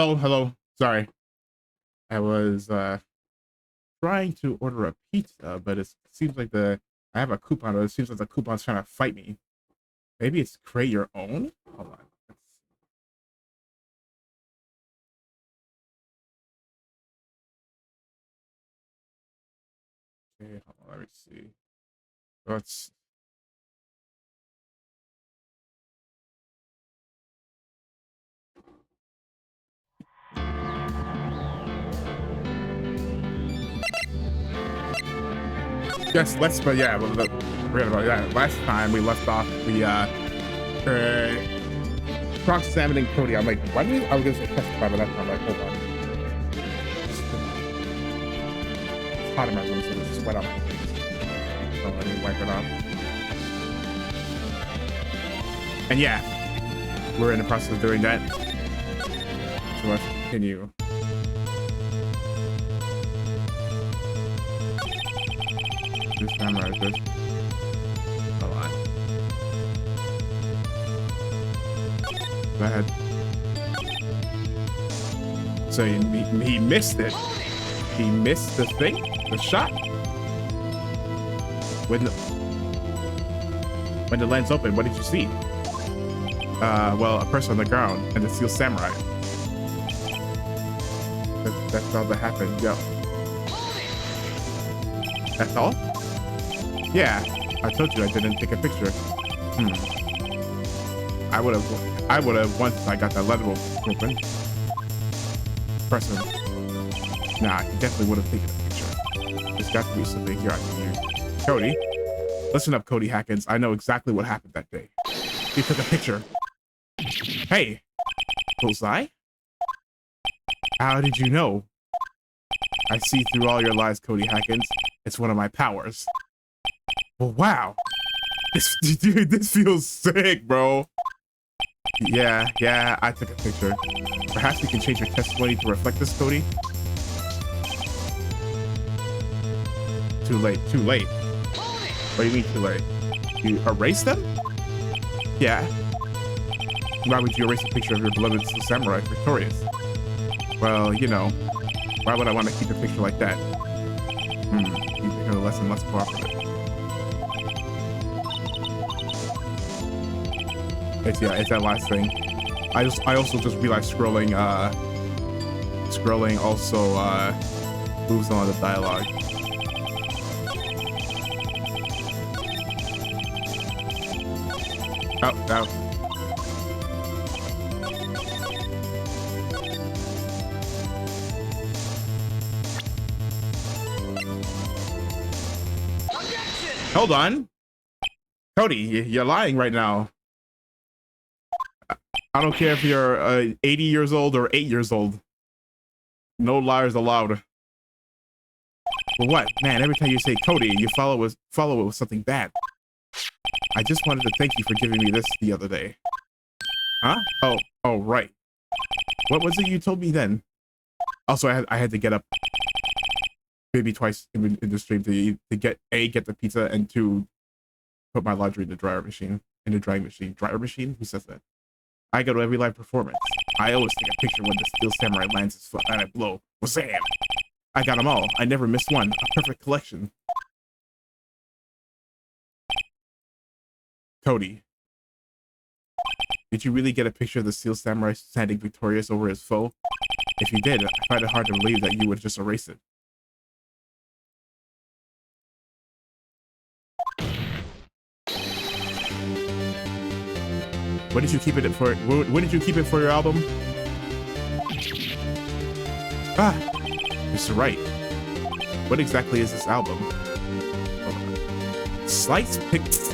Hello, hello. Sorry. I was trying to order a pizza, but it seems like I have a coupon, but it seems like the coupon's trying to fight me. Maybe it's create your own? Hold on. Okay, hold on, let me see. Let's yes, but yeah, forget about that. Last time we left off, we cross-examining Cody. I'm like, why did I was gonna say testify, but that's not like, hold on. It's hot in my room, so there's sweat on my face. So let me wipe it off. And yeah, we're in the process of doing that. So let's continue. This time right, this. Hold on. Go ahead. So he missed it. He missed the thing, the shot. When the lens opened, what did you see? Well, a person on the ground and the steel samurai. That's all that happened. Yo. That's all? Yeah, I told you I didn't take a picture. I would have once I got that letter open. Person. Nah, he definitely would have taken a picture. There's got to be something here I can use. Cody, listen up, Cody Hackins. I know exactly what happened that day. He took a picture. Hey, Bullseye? How did you know? I see through all your lies, Cody Hackins. It's one of my powers. Well, wow. Dude, this feels sick, bro. Yeah, I took a picture. Perhaps you can change your testimony to reflect this, Cody? Too late. What do you mean too late? You erase them? Yeah. Why would you erase a picture of your beloved samurai victorious? Well, you know, why would I want to keep a picture like that? You become less and less cooperative. It's that last thing. I also just realized scrolling also moves on the dialogue. Oh. Hold on. Cody, you're lying right now. I don't care if you're 80 years old or 8 years old. No liars allowed. Well, what? Man, every time you say Cody, you follow it with something bad. I just wanted to thank you for giving me this the other day. Huh? Oh, right. What was it you told me then? Also, I had to get up maybe twice in the stream to get the pizza, and 2, put my laundry in the drying machine. Dryer machine? Who says that? I go to every live performance. I always take a picture when the steel samurai lands his foot and I blow. Wazam! I got them all. I never missed one. A perfect collection. Cody, did you really get a picture of the steel samurai standing victorious over his foe? If you did, I find it hard to believe that you would just erase it. What did you keep it for? What did you keep it for your album? Mr. Wright. What exactly is this album? Slice pics.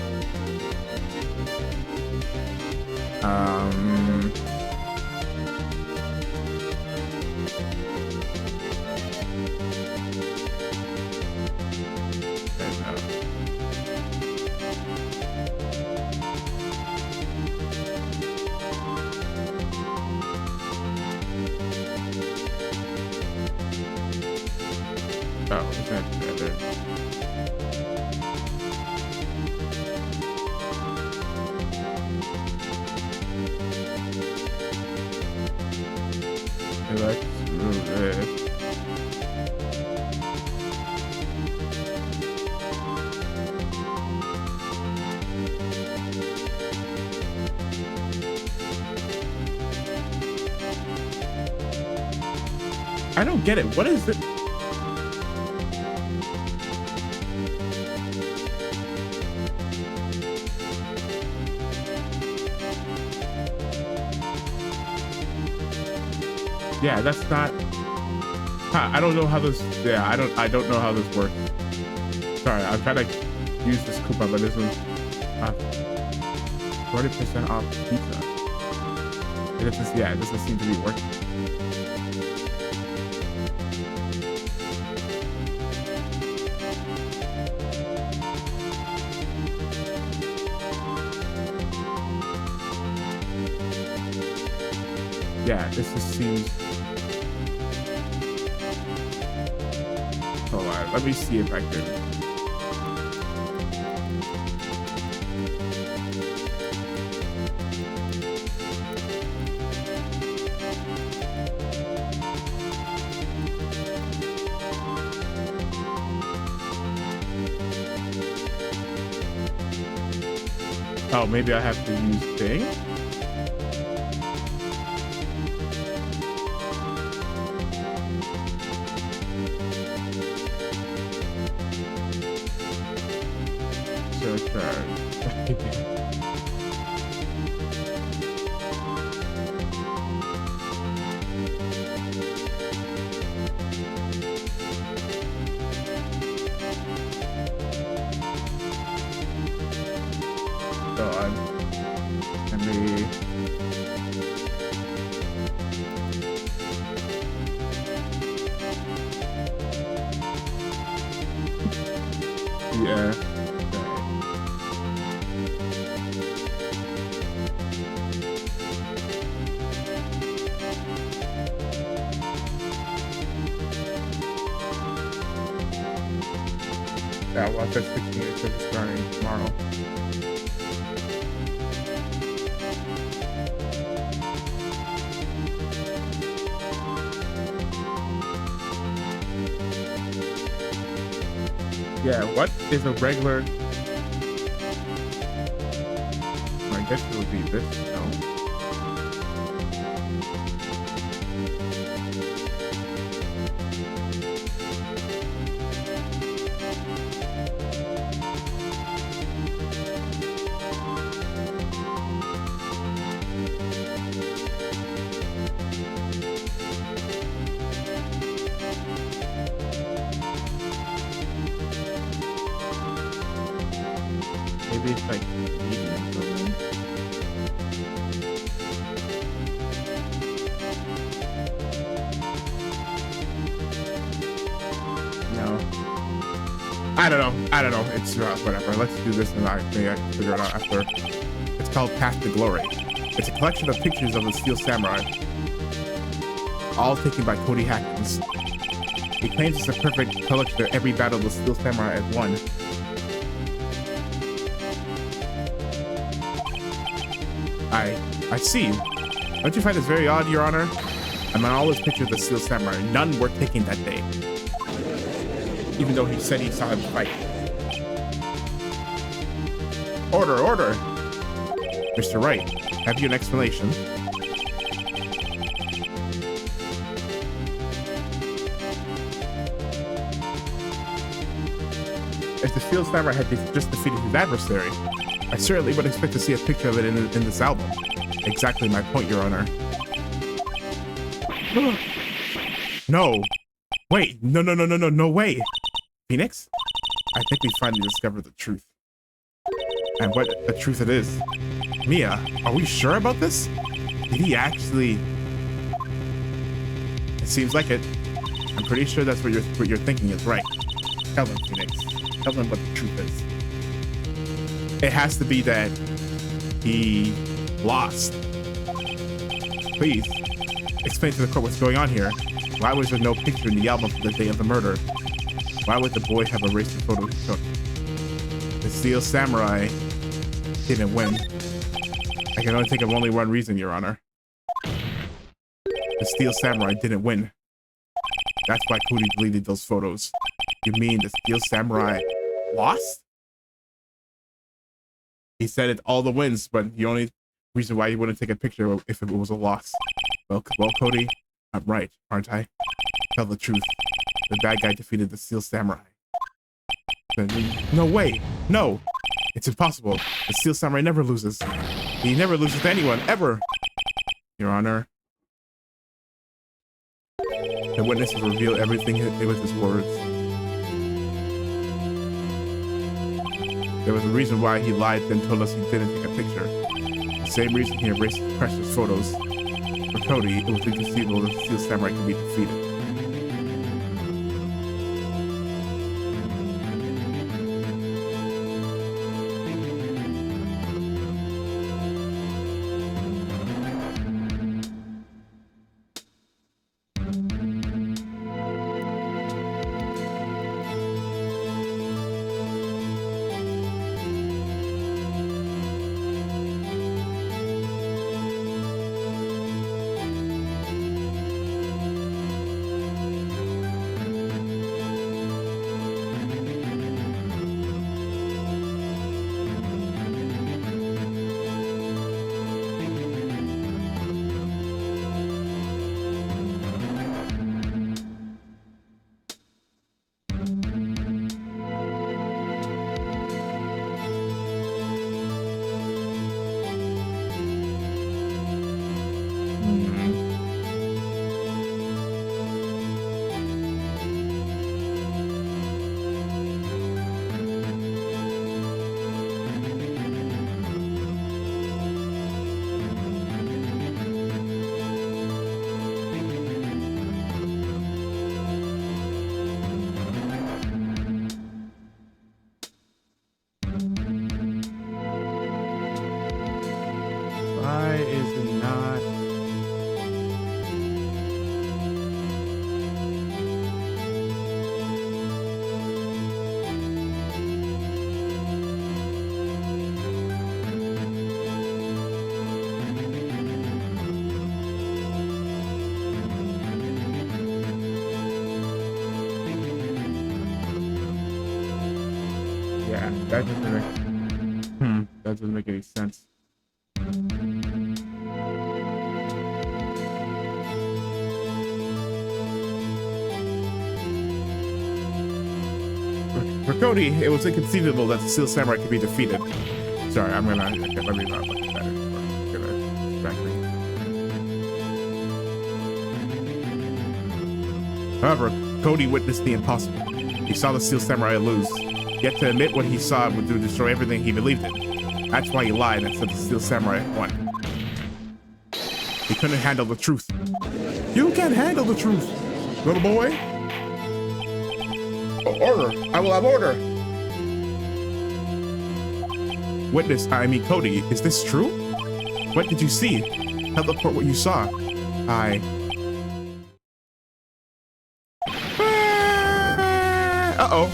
I don't get it. What is it? Yeah, that's not. I don't know how this. Yeah, I don't know how this works. Sorry, I'm trying to use this coupon, but this is 40% off pizza. It doesn't. Yeah, it doesn't seem to be working. Yeah, this just seems. Hold on, let me see if I can. Oh, maybe I have to use Bing. That's 16 minutes of starting tomorrow. Yeah, what is a regular? I guess it would be this, no? Maybe it's like medium or something. No. I don't know. It's whatever. Let's do this and I think I can figure it out after. It's called Path to Glory. It's a collection of pictures of the Steel Samurai, all taken by Cody Hackins. He claims it's a perfect collection of every battle the Steel Samurai has won. I see. Don't you find this very odd, Your Honor? Among all his pictures of the Steel Samurai, none were taken that day. Even though he said he saw him fight. Order, order! Mr. Wright, have you an explanation? If the Steel Samurai had just defeated his adversary, I certainly would expect to see a picture of it in this album. Exactly my point, Your Honor. No. Wait, no way. Phoenix? I think we finally discovered the truth. And what the truth it is. Mia, are we sure about this? Did he actually... It seems like it. I'm pretty sure that's what you're thinking is right. Tell them, Phoenix. Tell them what the truth is. It has to be that he lost. Please, explain to the court what's going on here. Why was there no picture in the album for the day of the murder? Why would the boy have erased the photo he took? The Steel Samurai didn't win. I can only think of only one reason, Your Honor. The Steel Samurai didn't win. That's why Cody deleted those photos. You mean the Steel Samurai lost? He said it's all the wins, but the only reason why he wouldn't take a picture if it was a loss. Well, Cody, I'm right, aren't I? Tell the truth. The bad guy defeated the Steel Samurai. No way. No. It's impossible. The Steel Samurai never loses. He never loses to anyone, ever. Your Honor. The witnesses reveal everything with his words. There was a reason why he lied, then told us he didn't take a picture. The same reason he erased precious photos. For Cody, it was inconceivable that the Steel Samurai could be defeated. That doesn't make any sense. For Cody, it was inconceivable that the Steel Samurai could be defeated. Sorry, let me not look at that anymore. However, Cody witnessed the impossible. He saw the Steel Samurai lose. Yet to admit what he saw would destroy everything he believed in. That's why he lied and said the Steel Samurai won. He couldn't handle the truth. You can't handle the truth, little boy. Order. I will have order. Witness, Cody, is this true? What did you see? Tell the court what you saw. Uh-oh.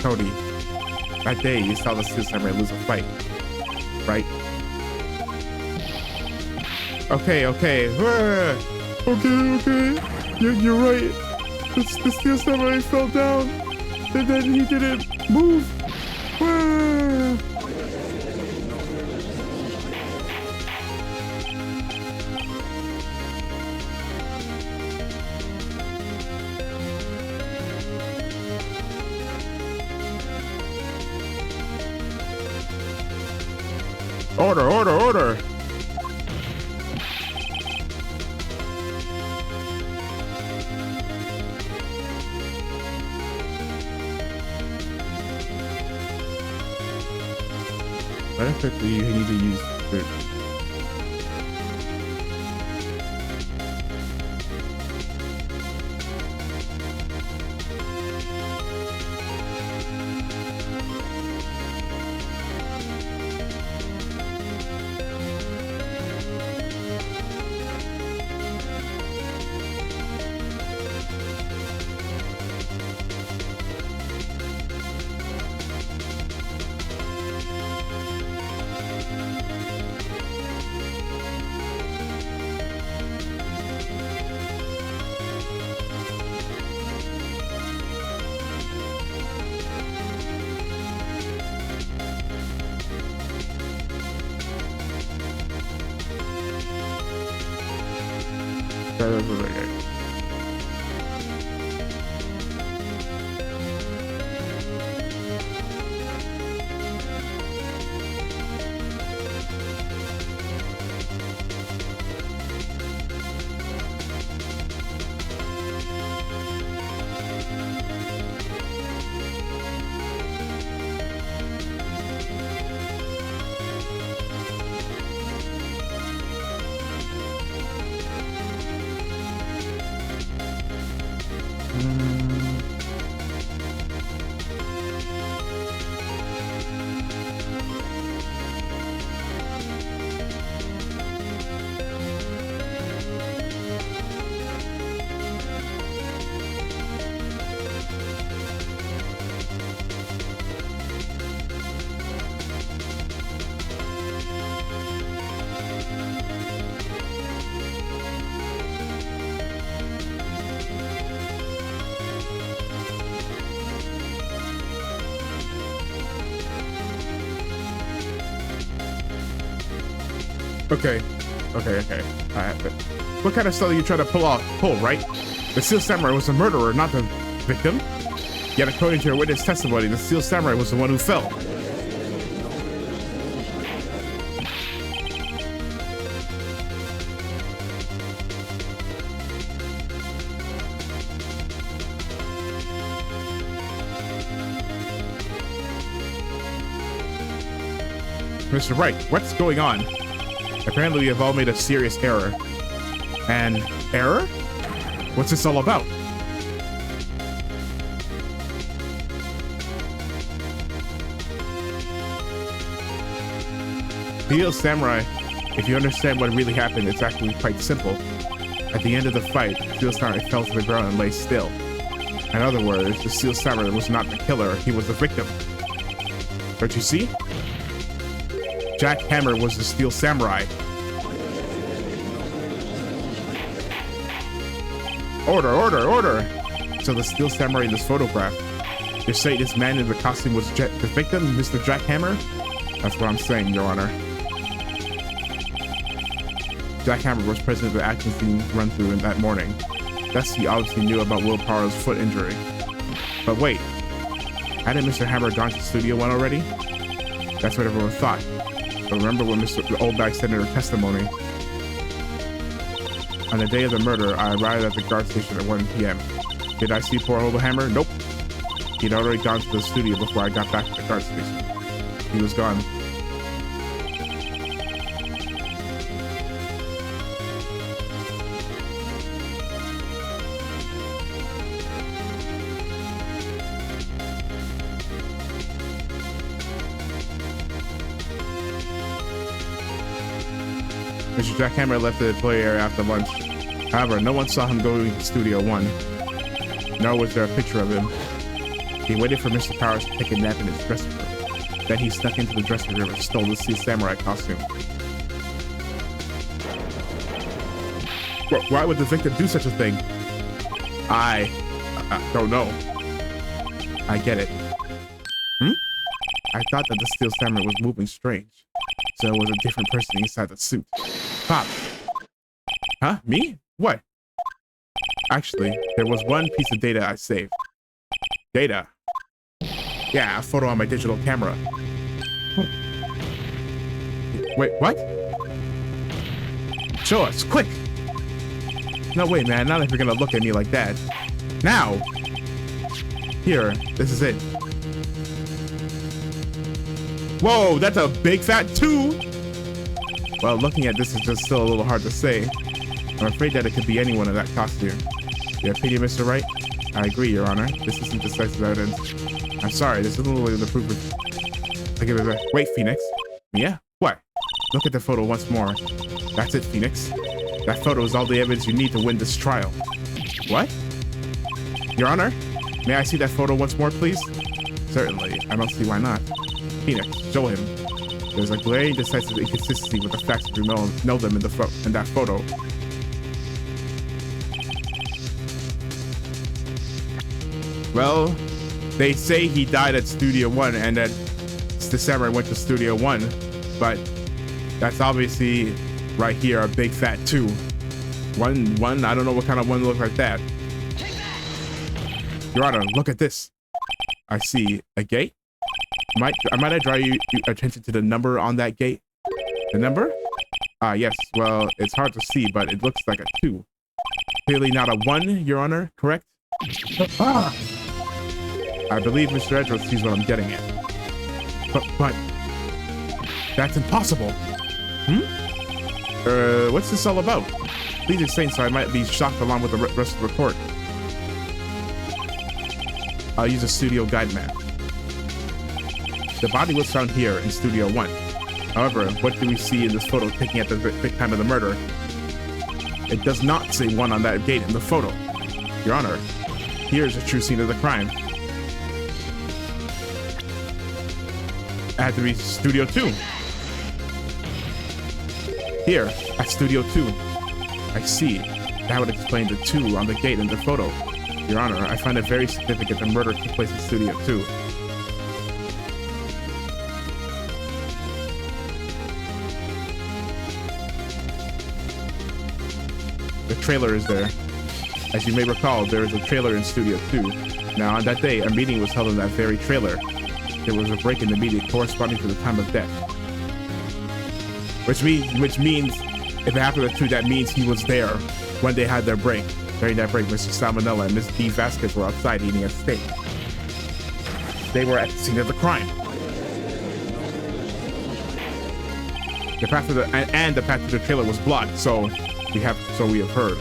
Cody, that day you saw the Steel Samurai lose a fight, right? Okay. Okay. You're right. The Steel Samurai fell down, and then he didn't move. Order. What effect do you need to use? Okay. I have it. What kind of stuff are you trying to pull, right? The Steel Samurai was the murderer, not the victim. Yet according to your witness testimony, the Steel Samurai was the one who fell. Mr. Wright, what's going on? Apparently we have all made a serious error. An error? What's this all about? Steel Samurai, if you understand what really happened, it's actually quite simple. At the end of the fight, Steel Samurai fell to the ground and lay still. In other words, the Steel Samurai was not the killer, he was the victim. Don't you see? Jack Hammer was the Steel Samurai. Order! So the Steel Samurai in this photograph. You're saying this man in the costume was the victim, Mr. Jack Hammer? That's what I'm saying, Your Honor. Jack Hammer was present at the action scene run-through in that morning. Thus, he obviously knew about Will Power's foot injury. But wait, hadn't Mr. Hammer gone to Studio One already? That's what everyone thought. But remember what Mr. Oldbag said in her testimony. On the day of the murder, I arrived at the guard station at 1 p.m. Did I see poor Hammer? Nope. He'd already gone to the studio before I got back to the guard station. He was gone. Mr. Jack Hammer left the employee area after lunch. However, no one saw him go to Studio One. Nor was there a picture of him. He waited for Mr. Powers to take a nap in his dressing room. Then he snuck into the dressing room and stole the Steel Samurai costume. Why would the victim do such a thing? I don't know. I get it. I thought that the Steel Samurai was moving strange. So it was a different person inside the suit. Pop. Huh? Me? What? Actually, there was one piece of data I saved. Data? Yeah, a photo on my digital camera. Wait, what? Show us, quick! No, wait, man, not if you're gonna look at me like that. Now! Here, this is it. Whoa, that's a big fat 2! Well, looking at this is just still a little hard to say. I'm afraid that it could be anyone in that costume. Your opinion, Mr. Wright? I agree, Your Honor. This isn't decisive evidence. I'm sorry, this isn't really the proof of... Wait, Phoenix. Yeah? What? Look at the photo once more. That's it, Phoenix. That photo is all the evidence you need to win this trial. What? Your Honor? May I see that photo once more, please? Certainly. I don't see why not. Phoenix, show him. There's a glaring decisive inconsistency with the facts if you know them in that photo. Well, they say he died at Studio One and that the Samurai went to Studio One, but that's obviously right here a big fat 2. One. I don't know what kind of one looks like that. Your Honor, look at this. I see a gate. Might I draw your attention to the number on that gate? The number? Yes. Well, it's hard to see, but it looks like a 2. Clearly not a 1, Your Honor. Correct? I believe Mr. Edwards sees what I'm getting at. But that's impossible. What's this all about? Please explain so I might be shocked along with the rest of the court. I'll use a studio guide map. The body was found here in Studio 1. However, what do we see in this photo taken at the time of the murder? It does not say 1 on that gate in the photo. Your Honor, here's a true scene of the crime. It had to be Studio 2. Here, at Studio 2. I see. That would explain the 2 on the gate in the photo. Your Honor, I find it very significant the murder took place in Studio 2. The trailer is there. As you may recall, there is a trailer in Studio 2. Now, on that day, a meeting was held in that very trailer. There was a break in the meeting corresponding to the time of death. Which means, if it happened at 2, that means he was there when they had their break. During that break, Mr. Salmonella and Miss D. Vasquez were outside eating a steak. They were at the scene of the crime. The path to the path to the trailer was blocked, so we have heard.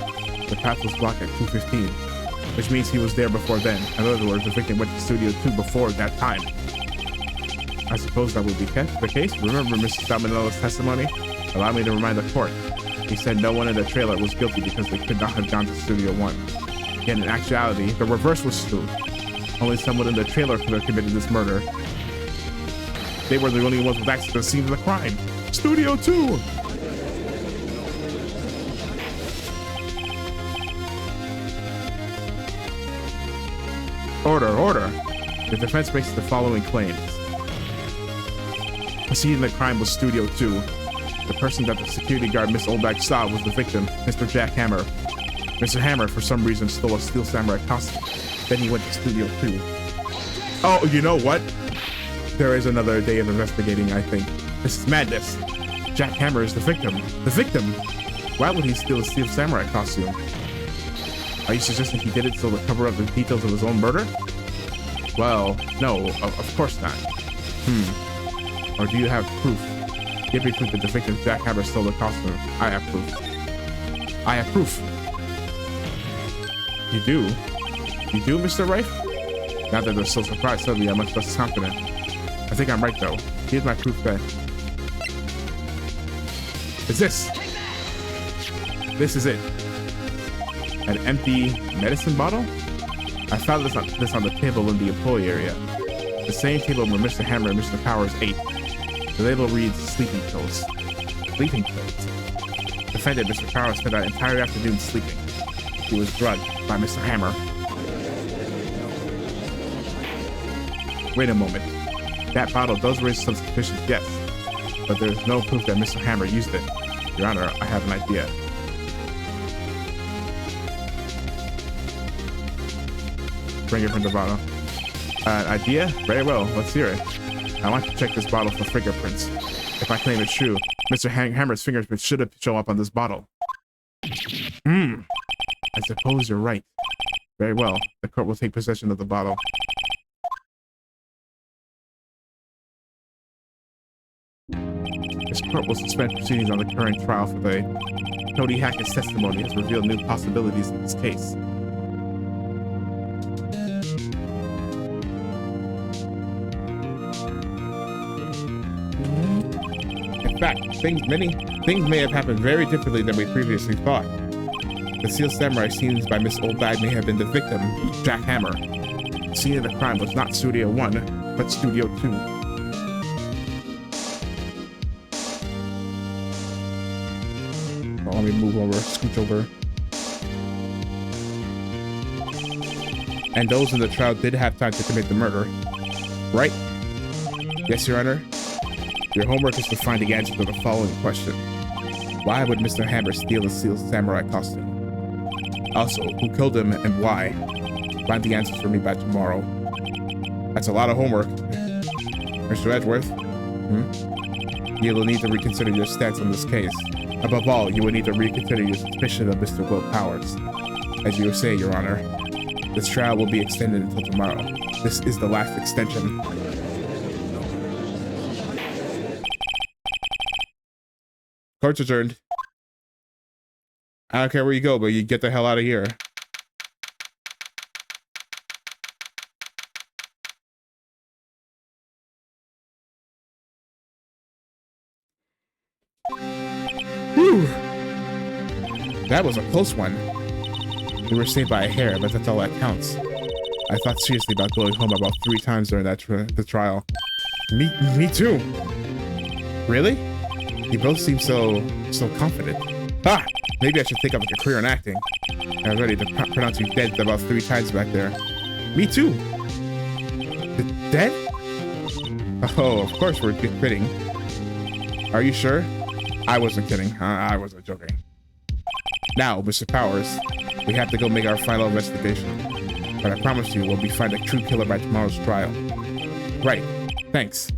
The path was blocked at 2:15, which means he was there before then. In other words, the victim went to Studio 2 before that time. I suppose that would be the case. Remember Mr. Salmonella's testimony? Allow me to remind the court. He said no one in the trailer was guilty because they could not have gone to Studio 1. Yet in actuality, the reverse was true. Only someone in the trailer could have committed this murder. They were the only ones with access to the scene of the crime. Studio 2! Order. The defense makes the following claims. The scene of the crime was Studio 2. The person that the security guard Miss Oldbag saw was the victim, Mr. Jack Hammer. Mr. Hammer, for some reason, stole a Steel Samurai costume. Then he went to Studio 2. Oh, you know what? There is another day of investigating, I think. This is madness. Jack Hammer is the victim. The victim? Why would he steal a Steel Samurai costume? Are you suggesting he did it so to cover up the details of his own murder? Well, no, of course not. Or do you have proof? Give me proof that the victim Jack Hammer stole the costume. I have proof. I have proof. You do? You do, Mr. Wright? Now that they're so surprised, suddenly I'm much less confident. I think I'm right, though. Here's my proof then. It's this. This is it. An empty medicine bottle? I found this on the table in the employee area. The same table where Mr. Hammer and Mr. Powers ate. The label reads sleeping pills. Sleeping pills. Defendant Mr. Powers spent that entire afternoon sleeping. He was drugged by Mr. Hammer. Wait a moment. That bottle does raise some suspicions, yes. But there's no proof that Mr. Hammer used it. Your Honor, I have an idea. Bring it from the bottle. An idea? Very well, let's hear it. I want to check this bottle for fingerprints. If I claim it's true, Mr. Hammer's fingerprints should show up on this bottle. I suppose you're right. Very well, the court will take possession of the bottle. This court will suspend proceedings on the current trial for the Cody Hackett's testimony has revealed new possibilities in this case. In fact, things may have happened very differently than we previously thought. The Steel Samurai scenes by Miss Oldbag may have been the victim, Jack Hammer. The scene of the crime was not Studio 1, but Studio 2. Let me move over, scooch over. And those in the trial did have time to commit the murder, right? Yes, Your Honor. Your homework is to find the answer to the following question. Why would Mr. Hammer steal the Steel Samurai costume? Also, who killed him and why? Find the answers for me by tomorrow. That's a lot of homework. Mr. Edgeworth? You will need to reconsider your stance on this case. Above all, you will need to reconsider your suspicion of Mr. Will Powers. As you say, Your Honor, this trial will be extended until tomorrow. This is the last extension. Court's adjourned. I don't care where you go, but you get the hell out of here. Whew. That was a close one. We were saved by a hair, but that's all that counts. I thought seriously about going home about 3 times during that the trial. Me too. Really? You both seem so confident. Ah! Maybe I should take up a career in acting. I was ready to pronounce you dead about 3 times back there. Me too. Dead? Oh, of course we're kidding. Are you sure? I wasn't kidding. I wasn't joking. Now, Mr. Powers, we have to go make our final investigation. But I promise you, we'll find a true killer by tomorrow's trial. Right. Thanks.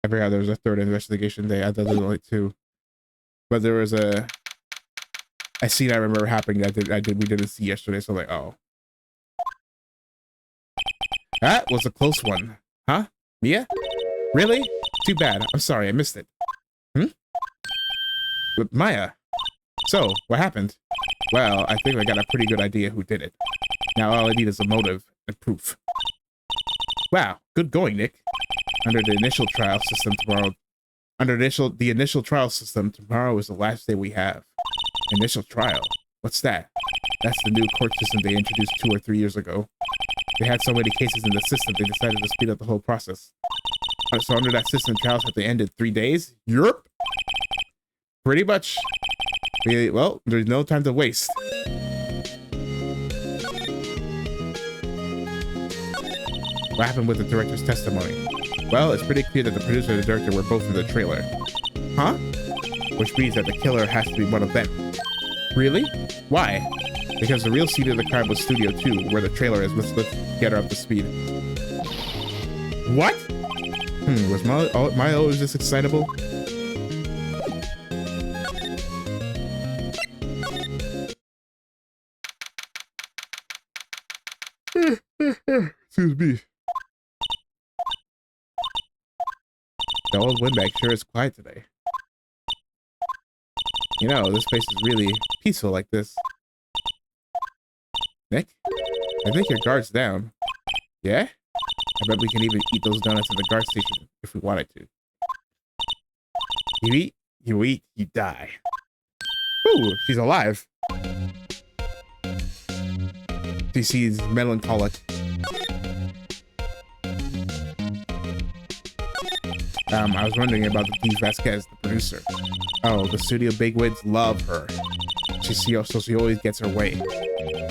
I forgot there was a 3rd investigation day. I thought there was only 2. But there was a scene I remember happening that we didn't see yesterday, so I'm like, oh. That was a close one. Huh? Mia? Really? Too bad. I'm sorry, I missed it. But Maya. So, what happened? Well, I think I got a pretty good idea who did it. Now all I need is a motive and proof. Wow, good going, Nick. Under the initial trial system, tomorrow is the last day we have. Initial trial? What's that? That's the new court system they introduced 2 or 3 years ago. They had so many cases in the system, they decided to speed up the whole process. So under that system, trials have to end in 3 days? Europe? Pretty much. Well, there's no time to waste. What happened with the director's testimony? Well, it's pretty clear that the producer and the director were both in the trailer. Huh? Which means that the killer has to be one of them. Really? Why? Because the real scene of the crime was Studio 2, where the trailer is. Let's get her up to speed. What? Was my always this excitable? Excuse me. The old windbag sure is quiet today. You know, this place is really peaceful like this. Nick? I think your guard's down. Yeah? I bet we can even eat those donuts at the guard station if we wanted to. You eat, you die. Ooh, she's alive. She seems melancholic. I was wondering about the Dee Vasquez, the producer. Oh, the studio bigwigs love her. She always gets her way.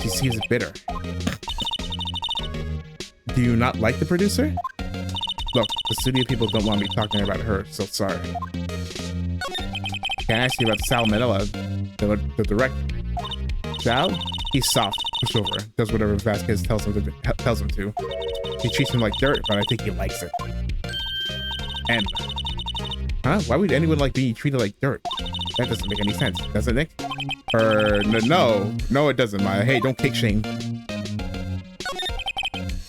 She seems bitter. Do you not like the producer? Look, the studio people don't want me talking about her, so sorry. Can I ask you about Sal Manella, the director? Sal? He's soft, pushover, does whatever Vasquez tells him to. He treats him like dirt, but I think he likes it. M. Huh? Why would anyone like being treated like dirt? That doesn't make any sense, does it, Nick? No, it doesn't, Maya. Hey, don't kick shame.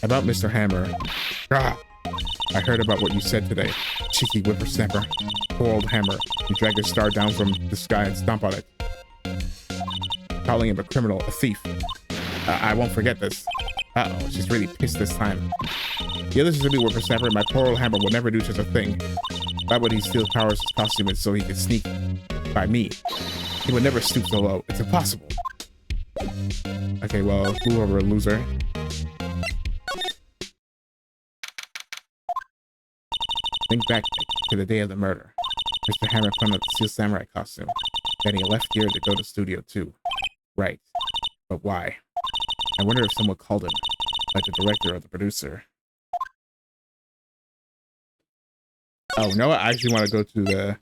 About Mr. Hammer. Ah, I heard about what you said today. Cheeky whippersnapper. Poor old Hammer. You drag a star down from the sky and stomp on it. Calling him a criminal, a thief. I won't forget this. Uh-oh, she's really pissed this time. The others should be whippersnapper, and my poor old Hammer would never do such a thing. Why would he steal Powers' costume so he could sneak by me? He would never stoop so low. It's impossible. Okay, well, move over, loser. Think back to the day of the murder. Mr. Hammer put on the Steel Samurai costume. Then he left here to go to Studio 2. Right. But why? I wonder if someone called him, like the director or the producer. Oh, no, I actually want to go to the...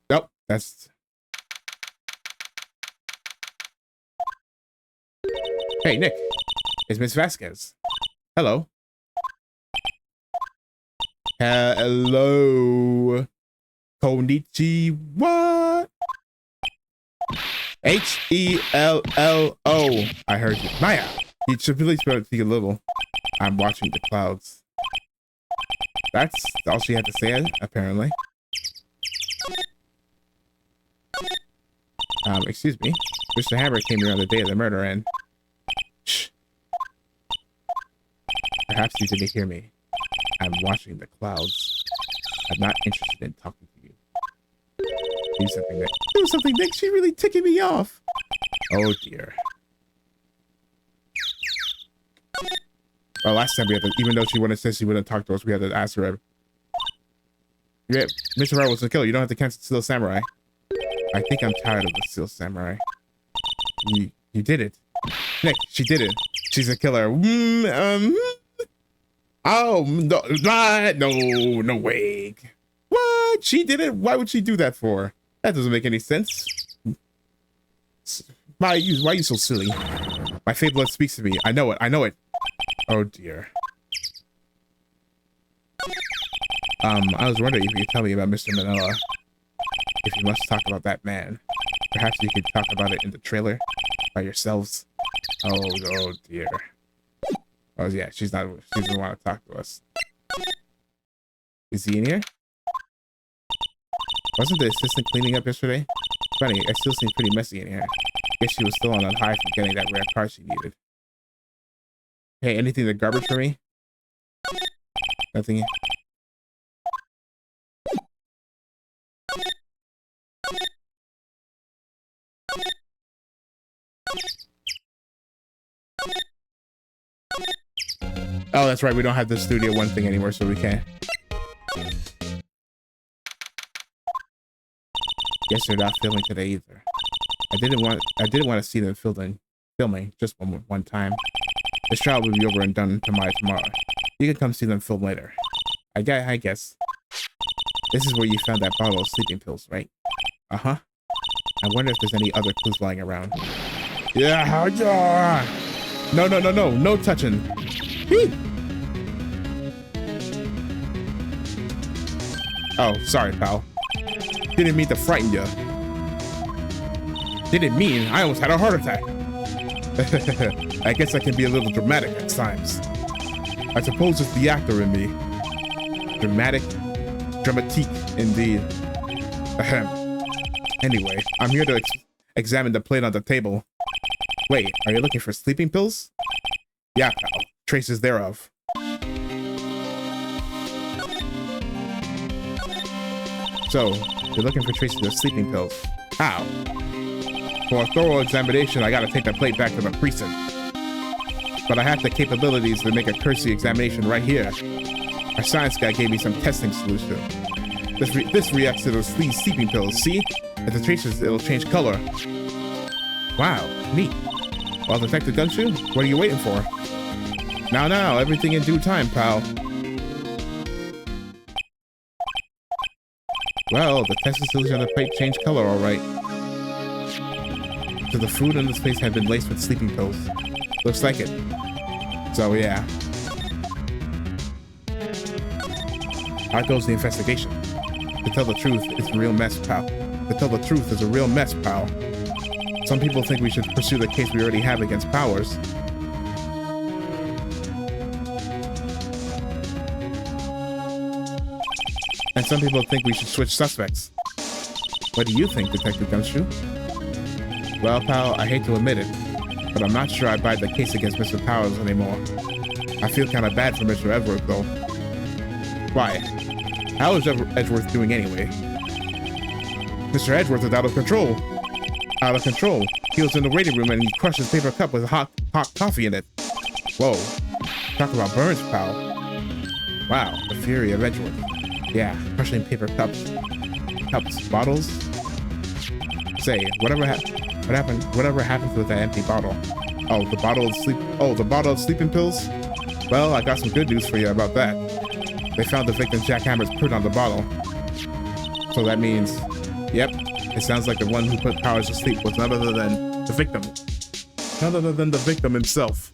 Nope, that's... Hey, Nick. It's Miss Vasquez. Hello. Hello. Konnichiwa. Hello. I heard you. Maya, you should really speak a little. I'm watching the clouds. That's all she had to say, apparently. Excuse me. Mr. Hammer came here on the day of the murder and... Shh. Perhaps you didn't hear me. I'm watching the clouds. I'm not interested in talking to you. Do something, Nick. Do something, Nick. She's really ticking me off. Oh, dear. Well, last time we had to, even though she wouldn't say she wouldn't talk to us, we had to ask her. Yeah, Mr. Wright was the killer. You don't have to cancel Steel Samurai. I think I'm tired of the Steel Samurai. You did it. Nick, she did it. She's a killer. Oh, no way. What? She did it? Why would she do that for? That doesn't make any sense. Why are you so silly? My fate blood speaks to me. I know it. Oh, dear. I was wondering if you could tell me about Mr. Manila. If you must talk about that man, perhaps you could talk about it in the trailer by yourselves. Oh dear. Oh yeah, she doesn't want to talk to us. Is he in here? Wasn't the assistant cleaning up yesterday? Funny, it still seems pretty messy in here. Guess she was still on that high from getting that rare car she needed. Hey, anything in the garbage for me? Nothing. Oh, that's right. We don't have the Studio One thing anymore, so we can't. Guess they're not filming today either. I didn't want to see them filming just one time. This trial will be over and done tomorrow. You can come see them film later. I guess. This is where you found that bottle of sleeping pills, right? Uh-huh. I wonder if there's any other clues lying around. Yeah. No touching. Oh, sorry, pal. Didn't mean to frighten you. Didn't mean I almost had a heart attack. I guess I can be a little dramatic at times. I suppose it's the actor in me. Dramatique, indeed. Anyway, I'm here to examine the plate on the table. Wait, are you looking for sleeping pills? Yeah, pal. Traces thereof. So, you're looking for traces of sleeping pills. How? For a thorough examination, I gotta take the plate back to the precinct. But I have the capabilities to make a cursory examination right here. Our science guy gave me some testing solution. This reacts to those sleeping pills, see? If the traces, it'll change color. Wow, neat. Well, Detective Gunshoe, what are you waiting for? Now, everything in due time, pal. Well, the testing solution on the plate changed color, alright. So the food in this place had been laced with sleeping pills. Looks like it. So, yeah. How goes the investigation? To tell the truth, it's a real mess, pal. Some people think we should pursue the case we already have against Powers. And some people think we should switch suspects. What do you think, Detective Gumshoe? Well, pal, I hate to admit it, but I'm not sure I buy the case against Mr. Powers anymore. I feel kind of bad for Mr. Edgeworth, though. Why? How is Edgeworth doing anyway? Mr. Edgeworth is out of control. He was in the waiting room and he crushed his paper cup with hot coffee in it. Whoa. Talk about burns, pal. Wow, the fury of Edgeworth. Yeah, crushing paper cups. Helps bottles. Say, what happened? Whatever happens with that empty bottle? Oh, the bottle of sleep. Oh, the bottle of sleeping pills. Well, I got some good news for you about that. They found the victim jackhammer's print on the bottle. So that means, yep, it sounds like the one who put Powers to sleep was none other than the victim. None other than the victim himself.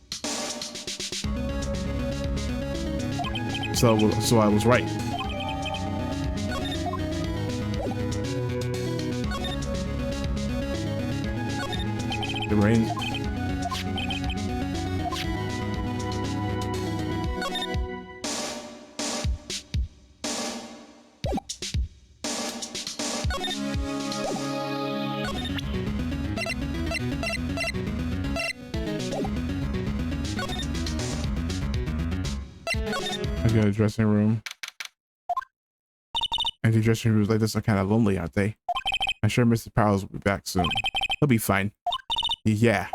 So I was right. The rain. I got a dressing room. Empty dressing rooms like this are kind of lonely, aren't they? I'm sure Mr. Powers will be back soon. He'll be fine. Yeah.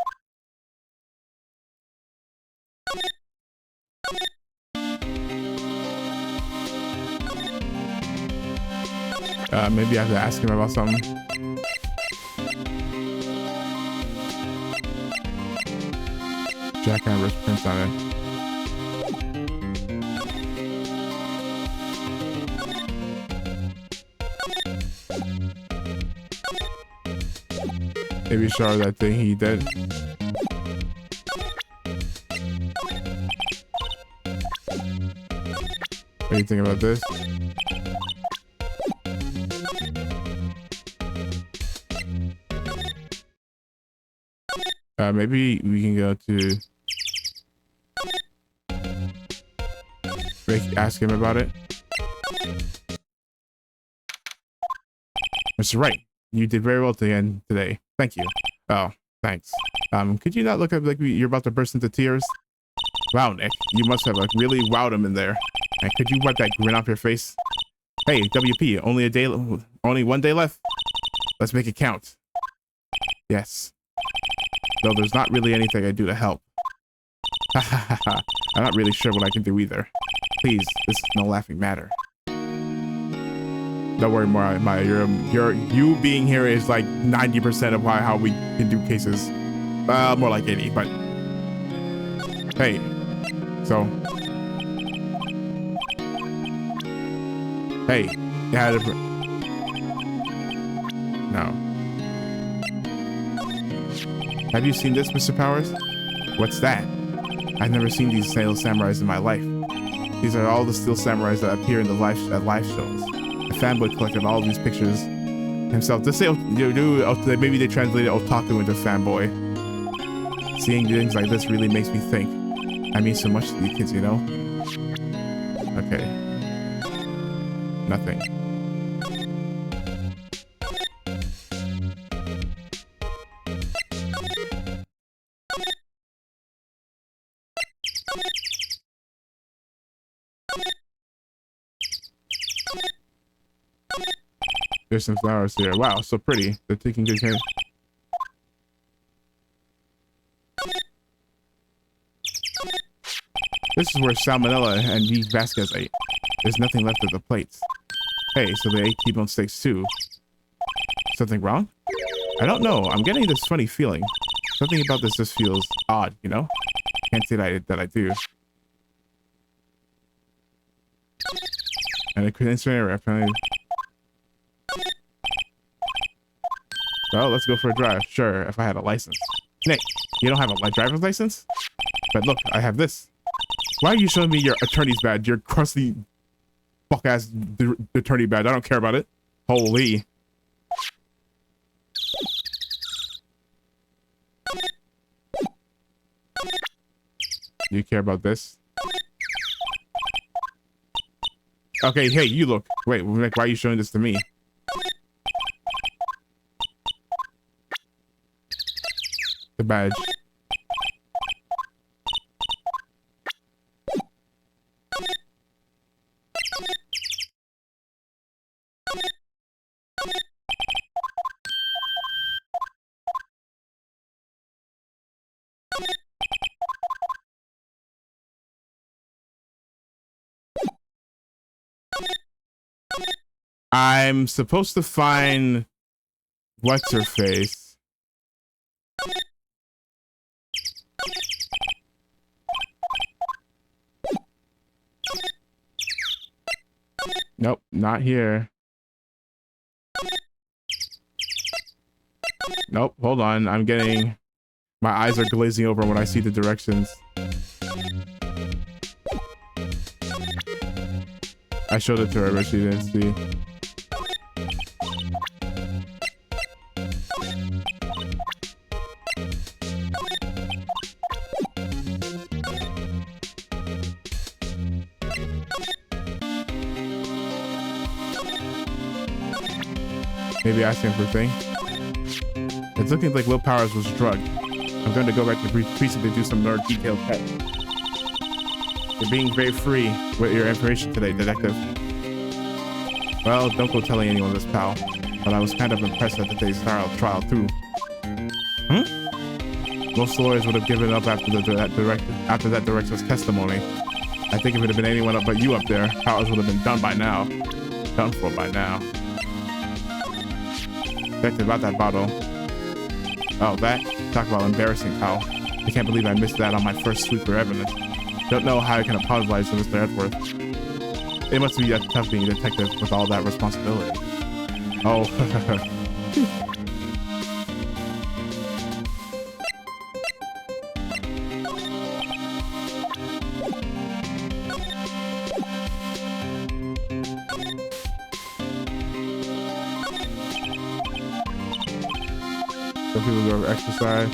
Maybe I have to ask him about something. Jackhammer's print on it. Maybe show that thing he did. What do you think about this? Maybe we can go to ask him about it. Mr. Wright, you did very well again today. Thank you. Oh, thanks. Could you not look like you're about to burst into tears? Wow, Nick, you must have really wowed him in there. And could you wipe that grin off your face? Hey, WP, only 1 day left. Let's make it count. Yes. Though there's not really anything I do to help. I'm not really sure what I can do either. Please, this is no laughing matter. Don't worry, Maya. You being here is like 90% of how we can do cases. More like 80, but hey. So hey, yeah. No. Have you seen this, Mr. Powers? What's that? I've never seen these steel samurais in my life. These are all the steel samurais that appear in the live shows. A fanboy collected all these pictures himself. Just say, maybe they translated otaku into fanboy. Seeing things like this really makes me think. I mean so much to you kids, you know? Okay. Nothing. There's some flowers here. Wow, so pretty. They're taking good care. This is where Salmonella and V. Vasquez ate. There's nothing left of the plates. Hey, so they ate T-bone steaks too. Something wrong? I don't know. I'm getting this funny feeling. Something about this just feels odd, you know? Can't say that I do. And the incinerator apparently. Well, let's go for a drive. Sure, if I had a license. Nick, you don't have a driver's license? But look, I have this. Why are you showing me your attorney's badge? Your crusty fuck-ass attorney badge. I don't care about it. Holy. Do you care about this? Okay, hey, you look. Wait, why are you showing this to me? The badge. I'm supposed to find what's her face. Nope, not here. Nope, hold on. I'm getting... My eyes are glazing over when I see the directions. I showed it to her, but she didn't see. Maybe asking for a thing. It's looking like Will Powers was drugged. I'm going to go back to the precinct to do some more detailed tests. You're being very free with your information today, detective. Well, don't go telling anyone this, pal. But I was kind of impressed at today's trial too. Most lawyers would have given up after that director's testimony. I think if it had been anyone but you up there, Powers would have been done by now. Done for by now. Detective, about that bottle. Oh, that? Talk about embarrassing, pal. I can't believe I missed that on my first sweep for evidence. Don't know how I can apologize to Mr. Edgeworth. It must be tough being a detective with all that responsibility. Oh, some people go exercise.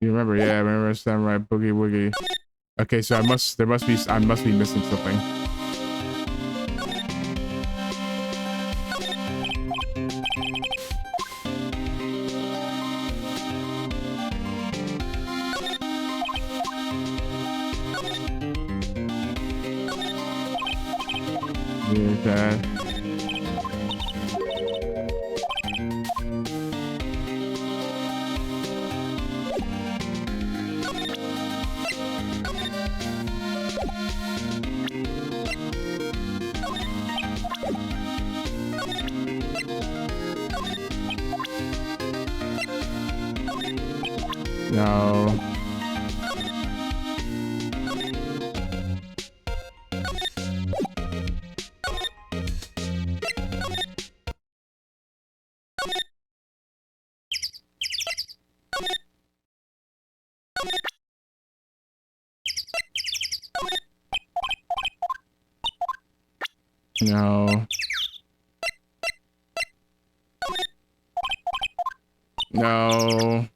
You remember? Yeah, I remember Samurai Boogie Woogie. Okay, so I must be missing something. Okay. No. No. No.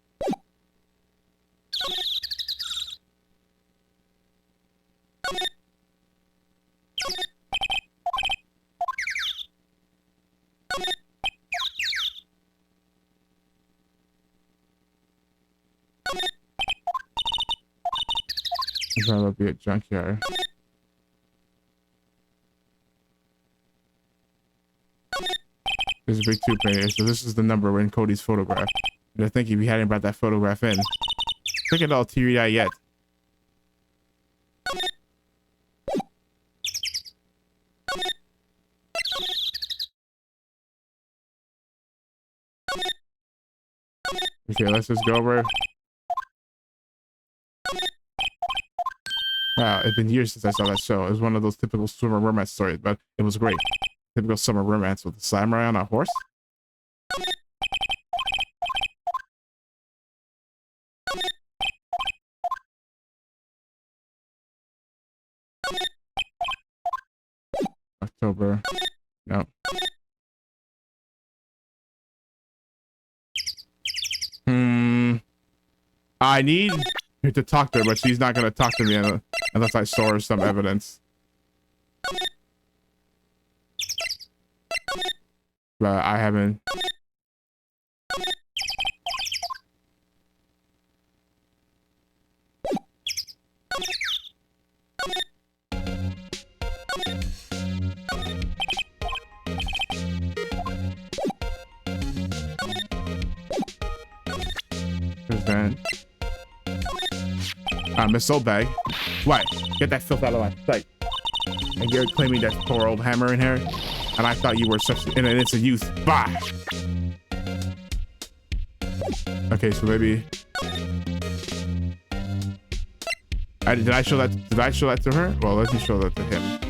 It's probably be a junkyard. There's a big tube right here. So this is the number in Cody's photograph. And I think if you hadn't brought that photograph in, look at all teary-eyed yet. Okay, let's just go over. Wow, it's been years since I saw that show. It was one of those typical summer romance stories, but it was great. Typical summer romance with a samurai on a horse. October. No. I need her to talk to her, but she's not going to talk to me unless I show her some evidence. but I haven't. Who's that? Miss Soulbag. What? Get that filth out of my sight. And you're claiming that poor old hammer in here? And I thought you were such an innocent youth. Bah! Okay, so maybe... did I show that to her? Well, let me show that to him.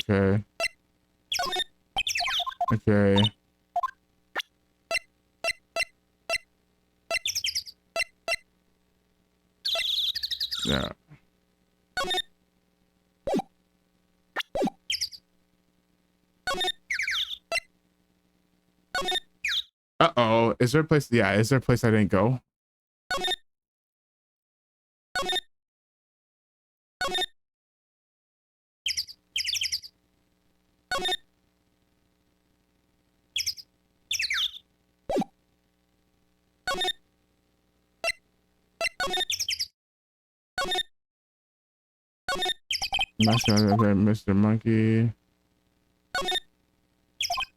Okay. Okay. Yeah. Uh-oh. Is there a place? Yeah, is there a place I didn't go? Mr. Monkey.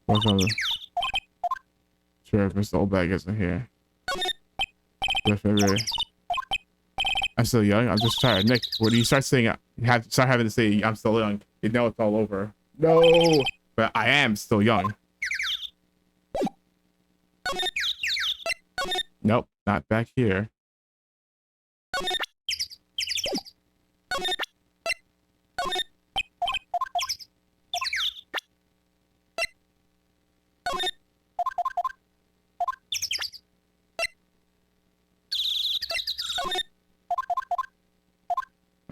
Welcome. Sure, if Mr. Oldbag isn't here. I'm still young. I'm just tired. Nick, when you start saying, start having to say I'm still young, you know it's all over. No, but I am still young. Nope, not back here.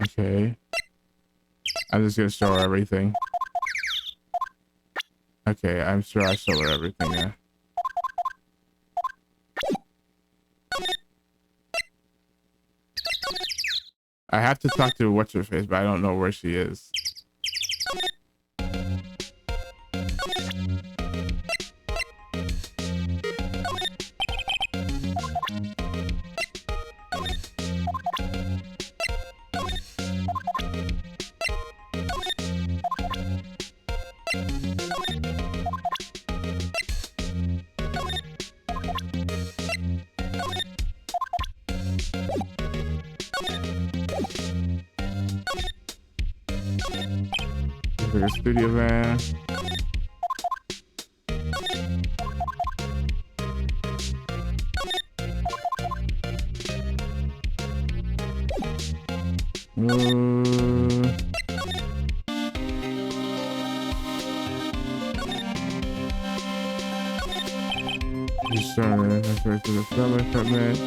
Okay. I'm just gonna show her everything. Okay, I'm sure I show her everything, yeah. I have to talk to What's-Her-Face, but I don't know where she is. Studio van. Just trying to refer to the film equipment.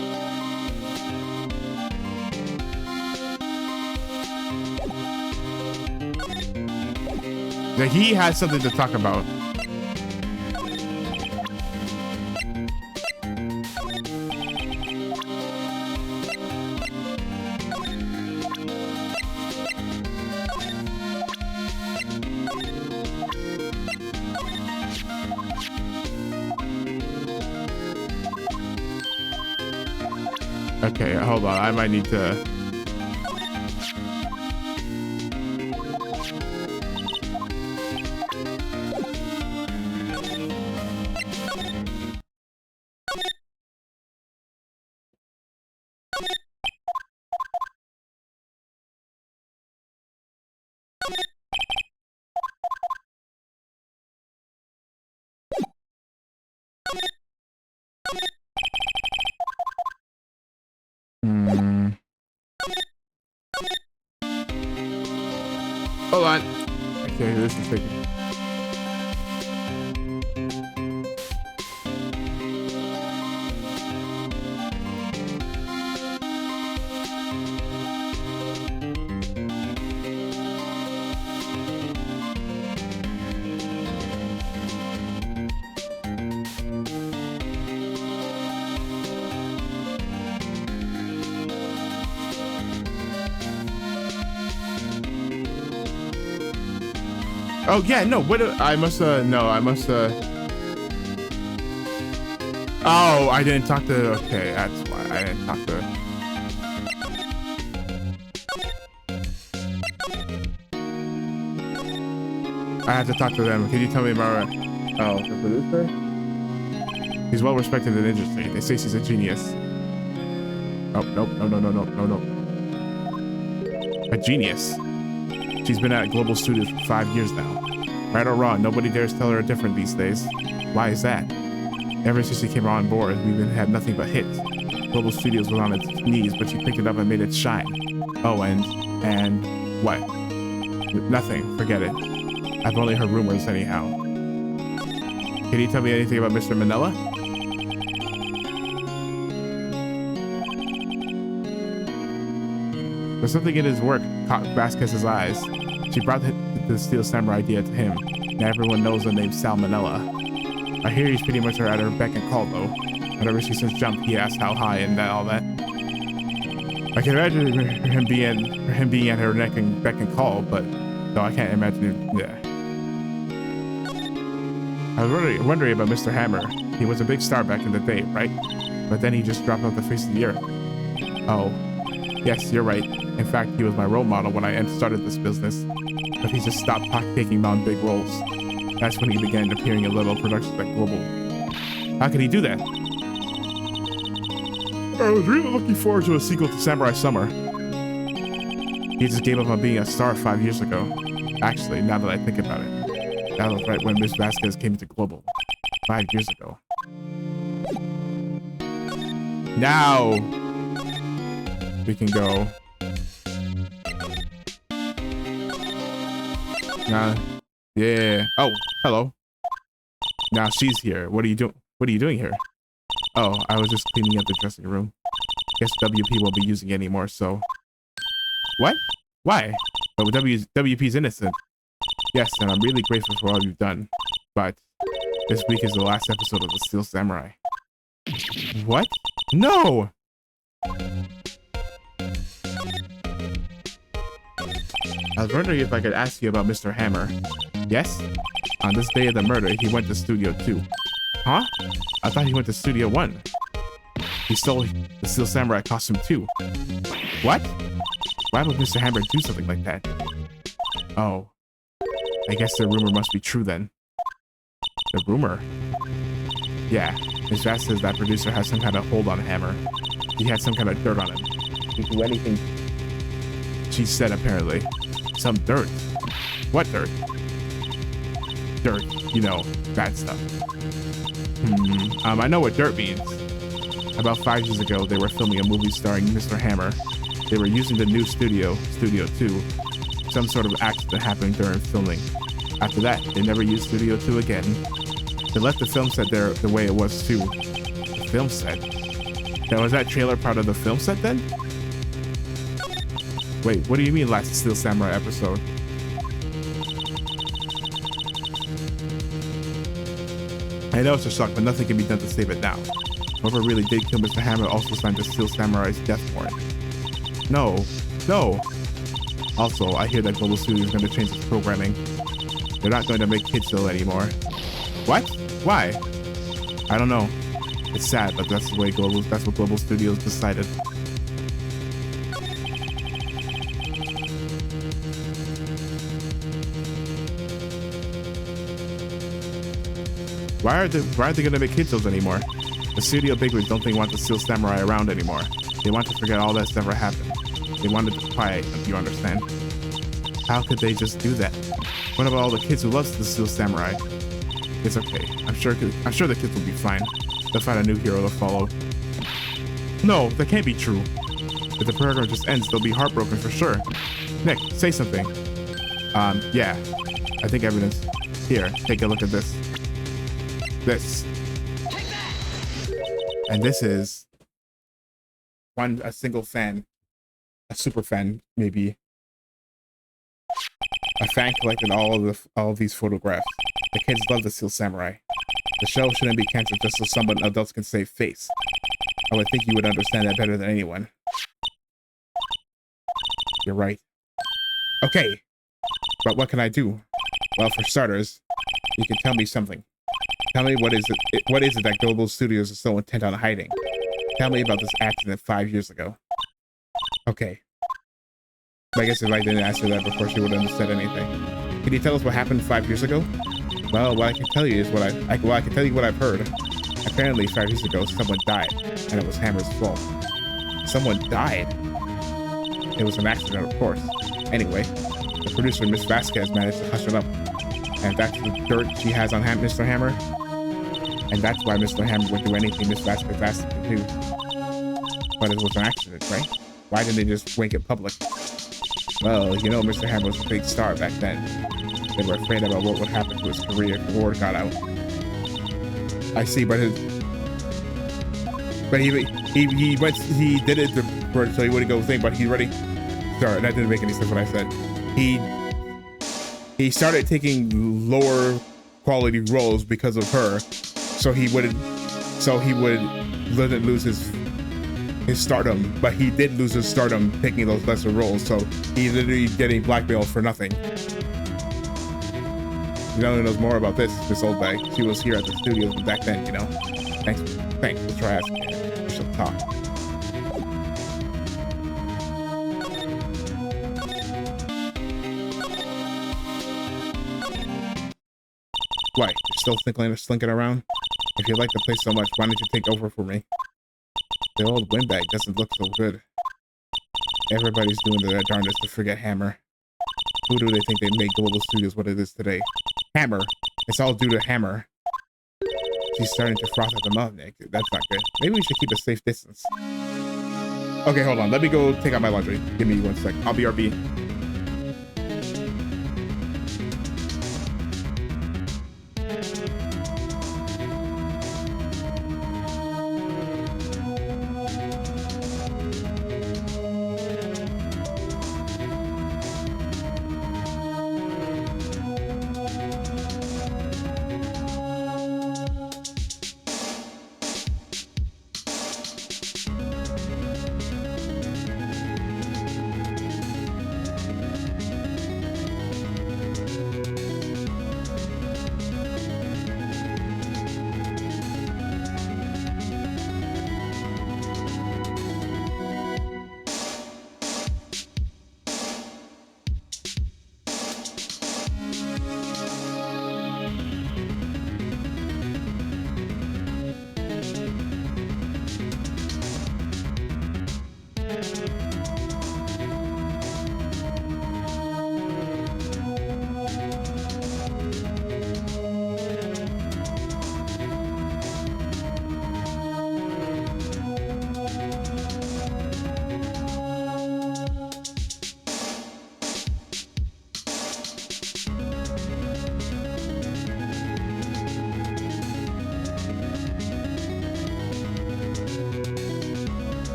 Now he has something to talk about. Okay, hold on. I might need to. Hold on. Okay, this is taking. Oh yeah, no. What? I must. No, I must. Oh, I didn't talk to. Okay, that's why I didn't talk to. I have to talk to them. Can you tell me about? Oh, the producer. He's well respected in the industry. They say she's a genius. Oh, nope, no. A genius. She's been at Global Studios for 5 years now. Right or wrong, nobody dares tell her different these days. Why is that? Ever since she came on board, we've had nothing but hits. Global Studios was on its knees, but she picked it up and made it shine. Oh, and what? Nothing. Forget it. I've only heard rumors anyhow. Can you tell me anything about Mr. Manila? But something in his work caught Vasquez's eyes. She brought the Steel Samurai idea to him. Now everyone knows the name Salmonella. I hear he's pretty much at her beck and call though. Whenever she says jump, he asks how high and all that. I can imagine him being at her neck and beck and call, but though I can't imagine it. Yeah. I was wondering about Mr. Hammer. He was a big star back in the day, right? But then he just dropped off the face of the earth. Oh, yes, you're right. In fact, he was my role model when I started this business. But he just stopped taking on big roles. That's when he began appearing in little productions like Global. How could he do that? I was really looking forward to a sequel to Samurai Summer. He just gave up on being a star 5 years ago. Actually, now that I think about it. That was right when Miss Vasquez came to Global. 5 years ago. Now we can go. Yeah. Oh, hello. Now she's here. What are you doing? What are you doing here? Oh, I was just cleaning up the dressing room. Guess WP won't be using it anymore, so. What? Why? Oh, WP's innocent. Yes, and I'm really grateful for all you've done. But this week is the last episode of The Steel Samurai. What? No! I was wondering if I could ask you about Mr. Hammer. Yes? On this day of the murder, he went to Studio 2. Huh? I thought he went to Studio 1. He stole the Steel Samurai costume too. What? Why would Mr. Hammer do something like that? Oh. I guess the rumor must be true then. The rumor? Yeah. Ms. Vass says that producer has some kind of hold on Hammer. He had some kind of dirt on him. He can do anything she said, apparently. Some dirt. What dirt? Dirt. You know, bad stuff. I know what dirt means. About 5 years ago, they were filming a movie starring Mr. Hammer. They were using the new Studio 2. Some sort of accident happened during filming. After that, they never used Studio 2 again. They left the film set there the way it was too. The film set? Now, was that trailer part of the film set then? Wait, what do you mean last Steel Samurai episode? I know it's a shock, but nothing can be done to save it now. Whoever really did kill Mr. Hammer also signed the Steel Samurai's death warrant. No. Also, I hear that Global Studios is going to change its programming. They're not going to make Kids Show anymore. What? Why? I don't know. It's sad, but that's what Global Studios decided. Why aren't they gonna make Kids Shows anymore? The studio bigwigs don't want the Steel Samurai around anymore. They want to forget all that's ever happened. They wanted to quiet, if you understand. How could they just do that? What about all the kids who love the Steel Samurai? It's okay. I'm sure the kids will be fine. They'll find a new hero to follow. No, that can't be true. If the program just ends, they'll be heartbroken for sure. Nick, say something. Yeah. I think evidence. Here, take a look at this. And this is a single fan, a super fan, maybe. A fan collected all of these photographs. The kids love the Steel Samurai. The show shouldn't be canceled just so someone adults can save face. I would think you would understand that better than anyone. You're right. Okay, but what can I do? Well, for starters, you can tell me something. Tell me what is it that Global Studios is so intent on hiding? Tell me about this accident 5 years ago. Okay. I guess if I didn't ask her that before, she wouldn't have said anything. Can you tell us what happened 5 years ago? Well, what I can tell you is I can tell you what I've heard. Apparently, 5 years ago, someone died, and it was Hammer's fault. Someone died? It was an accident, of course. Anyway, the producer, Miss Vasquez, managed to hush it up. And that's the dirt she has on Mr. Hammer. And that's why Mr. Hammer would do anything Miss Vasquez asked him to do. But it was an accident, right? Why didn't they just make it public? Well, you know, Mr. Hammer was a big star back then. They were afraid about what would happen to his career if the word got out. I see, but he did it so he wouldn't go thing, but he already. Sorry, that didn't make any sense what I said. He started taking lower quality roles because of her, so he wouldn't lose his stardom, but he did lose his stardom taking those lesser roles, so he's literally getting blackmailed for nothing. You know who knows more about this old bag. She was here at the studio back then, you know. Thanks for try asking her. We shall talk. Why? You're still slinking around? If you like the place so much, why don't you take over for me? The old windbag doesn't look so good. Everybody's doing their darndest to forget Hammer. Who do they think they made Global Studios what it is today? Hammer. It's all due to Hammer. She's starting to froth at the mouth, Nick. That's not good. Maybe we should keep a safe distance. Okay, hold on. Let me go take out my laundry. Give me 1 sec. I'll be RB.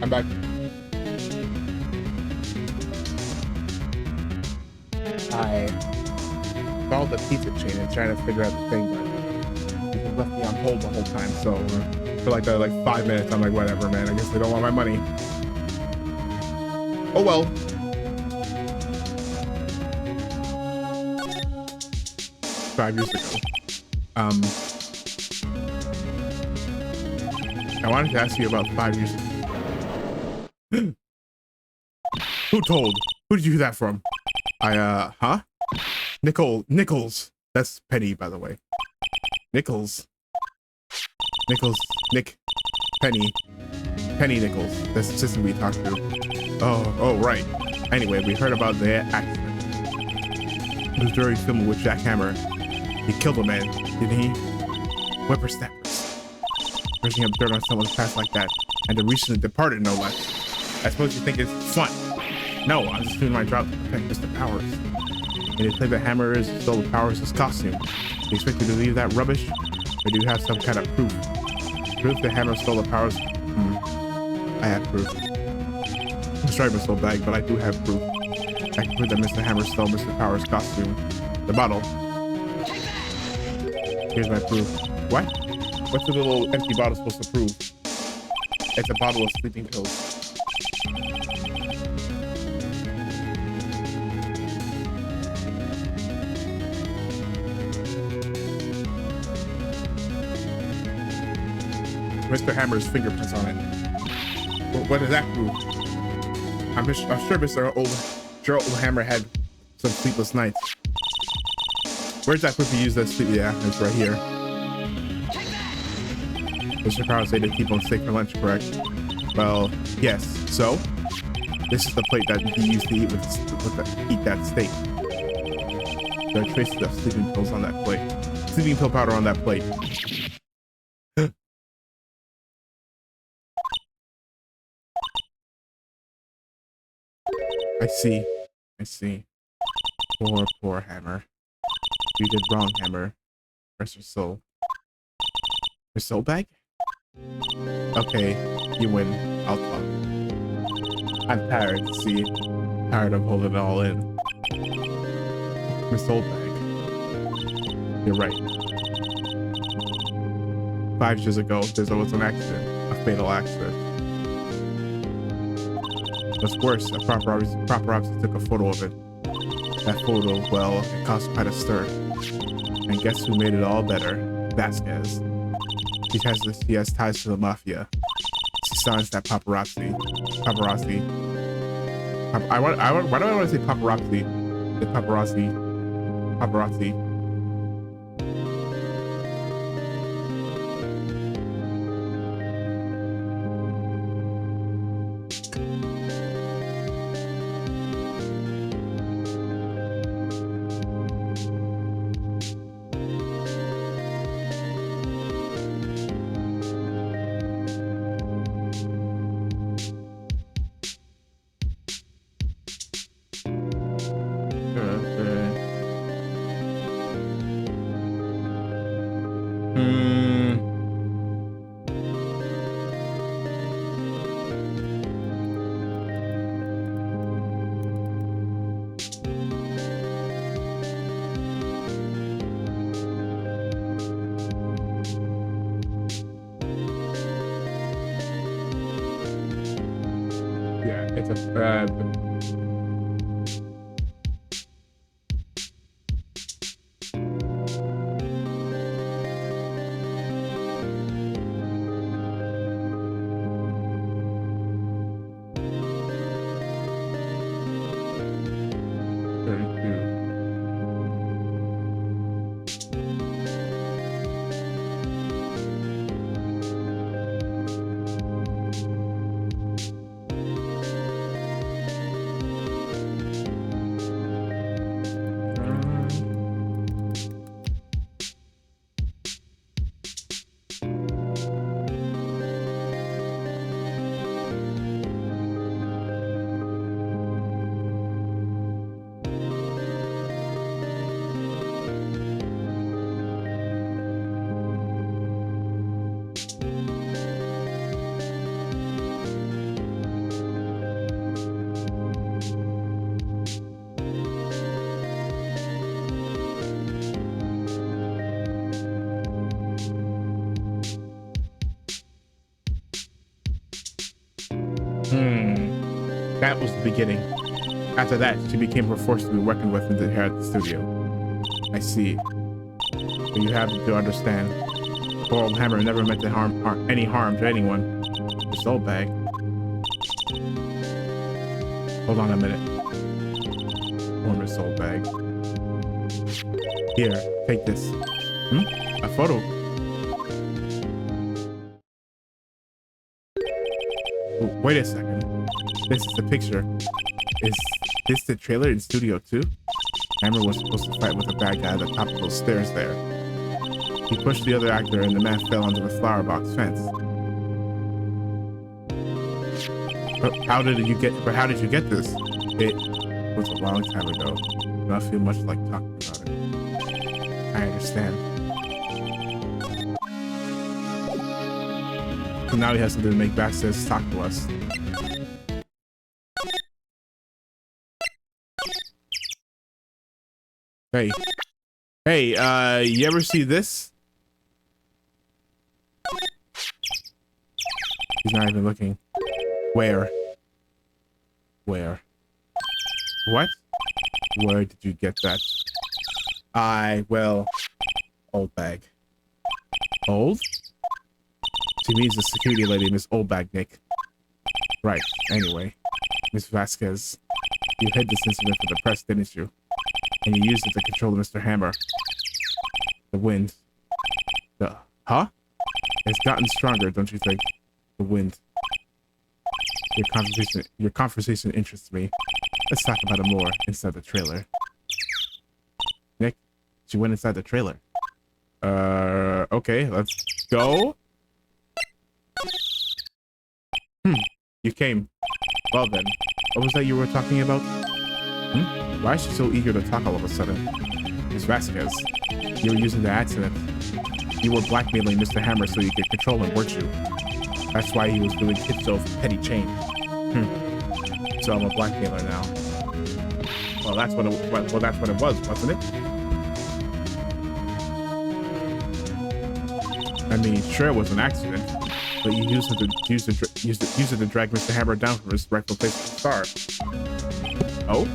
I'm back. I followed the pizza chain and trying to figure out the thing, but people left me on hold the whole time. So for like 5 minutes, I'm like, whatever, man. I guess they don't want my money. Oh well. 5 years ago. I wanted to ask you about 5 years ago. Who told? Who did you hear that from? Huh? Nichols. That's Penny, by the way. Nichols, Nick, Penny Nichols. That's the system we talked to. Oh, right. Anyway, we heard about the accident. It was during filming with Jack Hammer. He killed a man, didn't he? Whippersnappers. Raising up dirt on someone's past like that, and the recently departed, no less. I suppose you think it's fun. No, I'm just doing my job to protect Mr. Powers. And you think the Hammer stole Powers' costume. Do you expect you to believe that rubbish? Or do you have some kind of proof? Proof the Hammer stole the Powers? I have proof. I'm sorry, Mr. Bag, but I do have proof. I can prove that Mr. Hammer stole Mr. Powers' costume. The bottle. Here's my proof. What? What's the little empty bottle supposed to prove? It's a bottle of sleeping pills. Mr. Hammer's fingerprints on it. What does that prove? I'm sure Mr. Old Hammer had some sleepless nights. Where's that proof he used that sleep? Yeah, it's right here. Mr. Powers said to keep on steak for lunch, correct? Well, yes. So, this is the plate that he used to eat eat that steak. There are traces of sleeping pills on that plate. Sleeping pill powder on that plate. I see. Poor Hammer. You did wrong, Hammer. Rest your soul. Your soul bag? Okay, you win. I'll talk. I'm tired, see? Tired of holding it all in. Your soul bag. You're right. 5 years ago, there was an accident. A fatal accident. What's worse, a paparazzi took a photo of it. That photo, well, it caused quite a stir. And guess who made it all better? Vasquez. He has ties to the mafia. He signs that paparazzi. Why do I want to say paparazzi? The paparazzi. That was the beginning. After that, she became a force to be reckoned with here at the studio. I see. But you have to understand. Poor old Hammer never meant to harm any harm to anyone. The soul bag. Hold on a minute. Former soul bag. Here, take this. A photo. Wait a second. This is the picture. Is this the trailer in Studio 2? Hammer was supposed to fight with a bad guy at the top of those stairs there. He pushed the other actor and the man fell onto the flower box fence. But how did you get this? It was a long time ago. I don't feel much like talking about it. I understand. So now he has something to make Baxter's talk to us. Hey, you ever see this? He's not even looking. Where? What? Where did you get that? Well, old bag. Old? She means the security lady, Miss Oldbag, Nick. Right, anyway. Miss Vasquez, you hid this incident for the press, didn't you? And you used it to control Mr. Hammer. The wind. Huh? It's gotten stronger, don't you think? The wind. Your conversation interests me. Let's talk about it more inside the trailer. Nick, she went inside the trailer. Okay, let's go. You came. Well then, what was that you were talking about? Why is she so eager to talk all of a sudden? Miss Vasquez, you were using the accident. You were blackmailing Mr. Hammer so you could control him, weren't you? That's why he was doing tiptoe for petty chain. So I'm a blackmailer now. Well, that's what it was, wasn't it? I mean, sure, it was an accident, but you used it to drag Mr. Hammer down from his rightful place to start. Oh?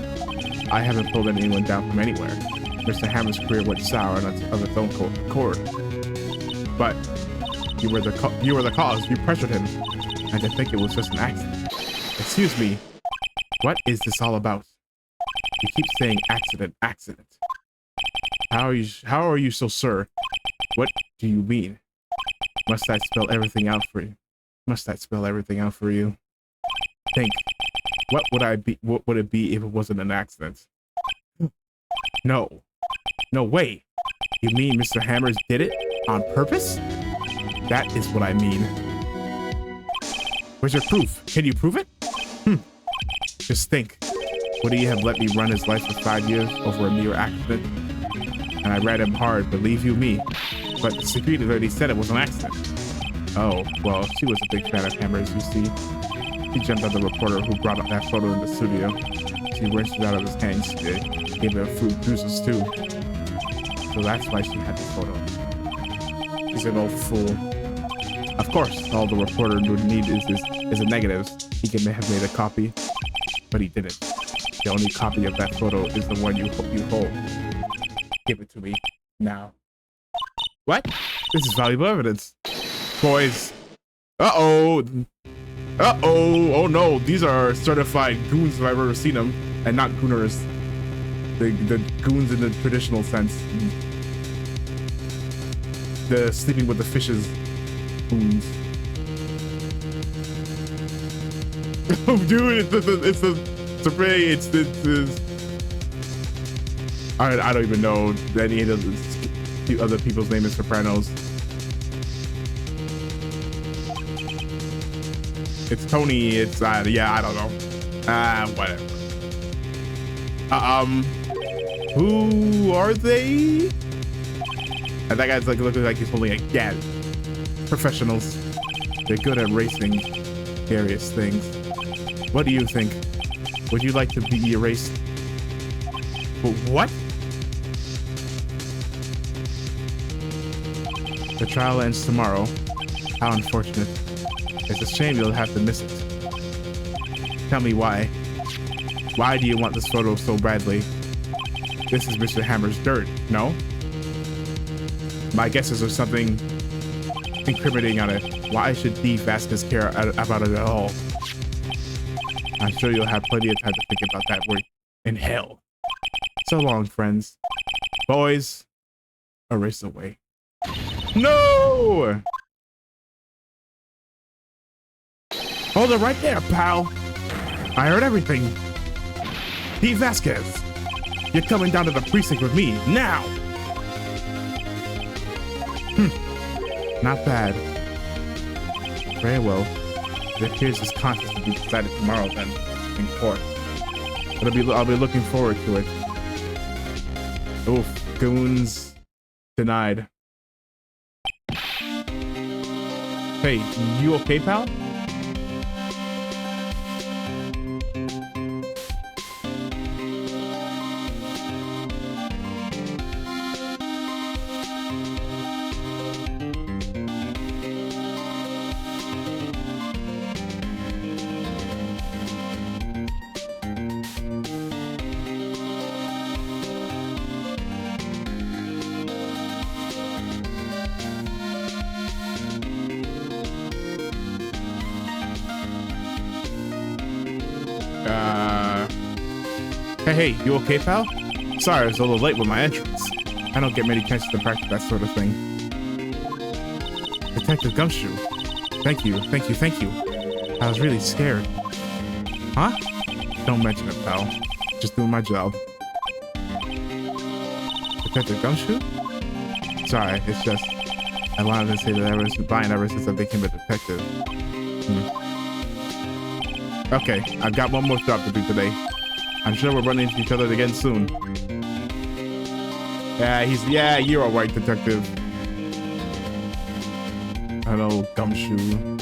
I haven't pulled anyone down from anywhere. Mr. Hammer's career went sour of its own accord. But you were the cause. You pressured him, and to think it was just an accident. Excuse me. What is this all about? You keep saying accident. How are you so sure? What do you mean? Must I spell everything out for you? Think. What would it be if it wasn't an accident? No way. You mean Mr. Hammers did it on purpose? That is what I mean. Where's your proof? Can you prove it? Just think. Would he have let me run his life for 5 years over a mere accident? And I ran him hard, believe you me. But the security lady said it was an accident. Oh, well, she was a big fan of Hammers, you see. He jumped on the reporter who brought up that photo in the studio. She wrenched it out of his hands. She gave him fruit juices too. So that's why she had the photo. He's an old fool. Of course, all the reporter would need is a negative. He can have made a copy, but he didn't. The only copy of that photo is the one you hold. Give it to me now. What? This is valuable evidence. Boys. Uh-oh. Oh no, these are certified goons if I've ever seen them, and not gooners. The goons in the traditional sense. The sleeping with the fishes goons. Oh dude, I don't even know any of the other people's name is Sopranos. It's Tony, it's, yeah, I don't know. Whatever. Who are they? And that guy's like looking like he's holding a gat. Professionals. They're good at racing various things. What do you think? Would you like to be erased? What? The trial ends tomorrow. How unfortunate. It's a shame you'll have to miss it. Tell me why. Why do you want this photo so badly? This is Mr. Hammer's dirt, no? My guess is there's something incriminating on it. Why should D. Vasquez care about it at all? I'm sure you'll have plenty of time to think about that word in hell. So long, friends. Boys, a race away. No! Hold it right there, pal. I heard everything. D. Vasquez, you're coming down to the precinct with me now. Not bad. Very well. It appears his conscience will be decided tomorrow then, in court. I'll be looking forward to it. Oof, goons denied. Hey, you okay, pal? Hey, you okay, pal? Sorry, I was a little late with my entrance. I don't get many chances to practice that sort of thing. Detective Gumshoe. Thank you. I was really scared. Huh? Don't mention it, pal. Just doing my job. Detective Gumshoe? Sorry, it's just... I wanted to say that I was blind ever since I became a detective. Okay, I've got one more job to do today. I'm sure we'll run into each other again soon. Yeah, you're all right, detective. Hello, Gumshoe.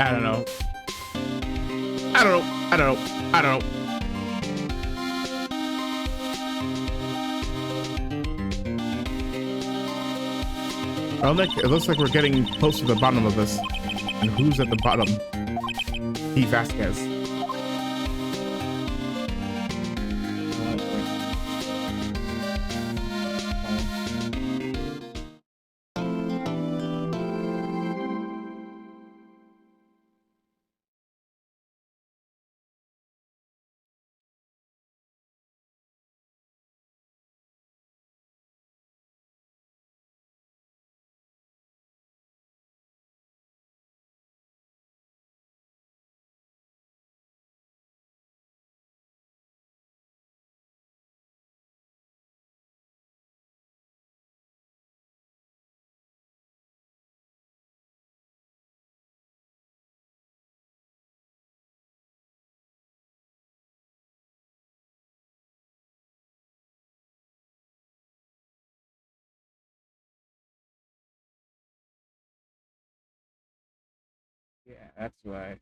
I don't know. Well, Nick, it looks like we're getting close to the bottom of this. And who's at the bottom? D. Vasquez. Yeah, that's why.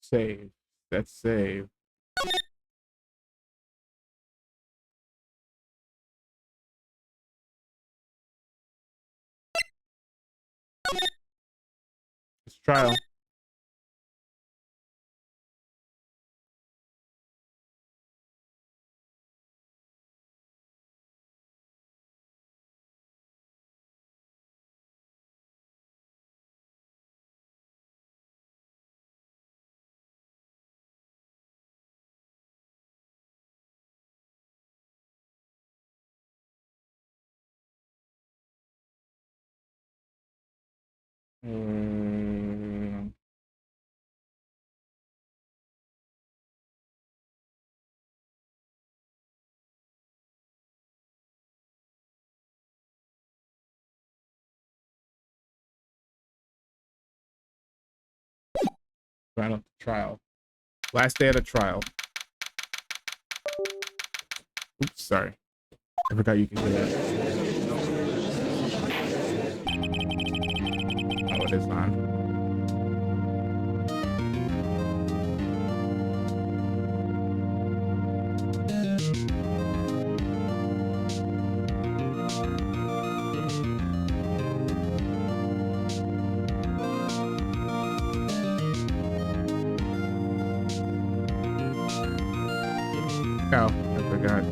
Save. That's save. It's trial. Mm, final trial. Last day of the trial. Oops, sorry. I forgot you could do that. Oh, it is on. Oh, I forgot.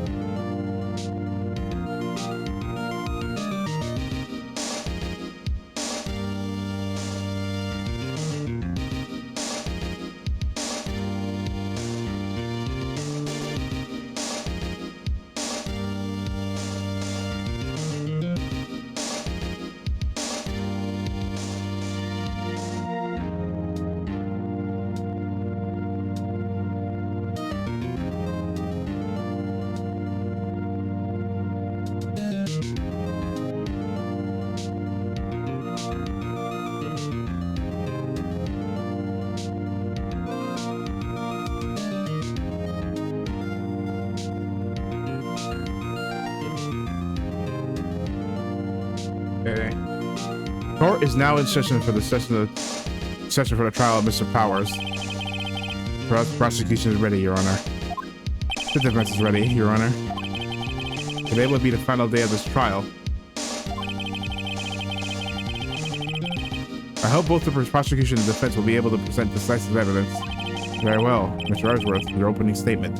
Okay. Court is now in session for the session for the trial of Mr. Powers. Prosecution is ready, Your Honor. The defense is ready, Your Honor. Today will be the final day of this trial. I hope both the prosecution and the defense will be able to present decisive evidence. Very well. Mr. Edgeworth, your opening statement,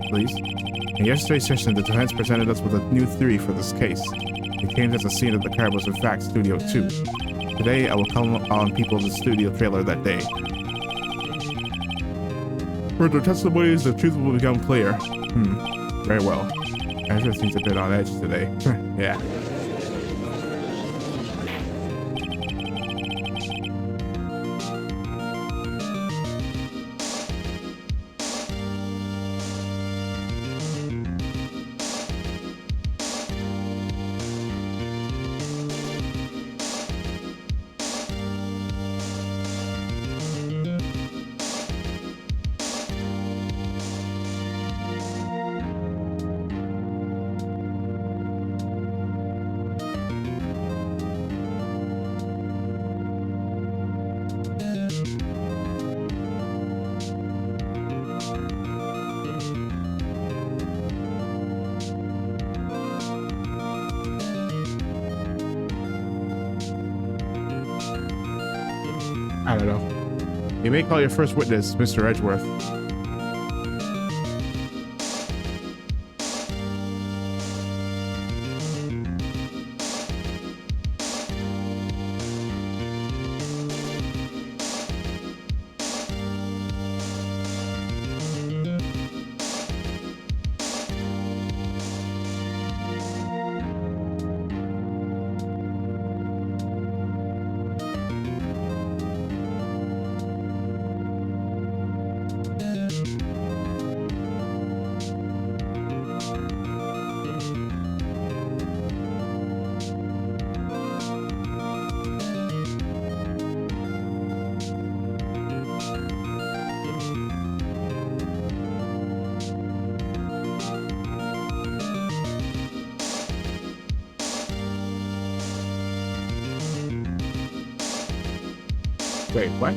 please. In yesterday's session, the defense presented us with a new theory for this case. It came that the scene of the car was in fact Studio 2. Today, I will come on people of the studio trailer that day. For the testimonies, the truth will become clear. Very well. Ezra seems a bit on edge today. Yeah. I don't know. You may call your first witness, Mr. Edgeworth. Wait, what?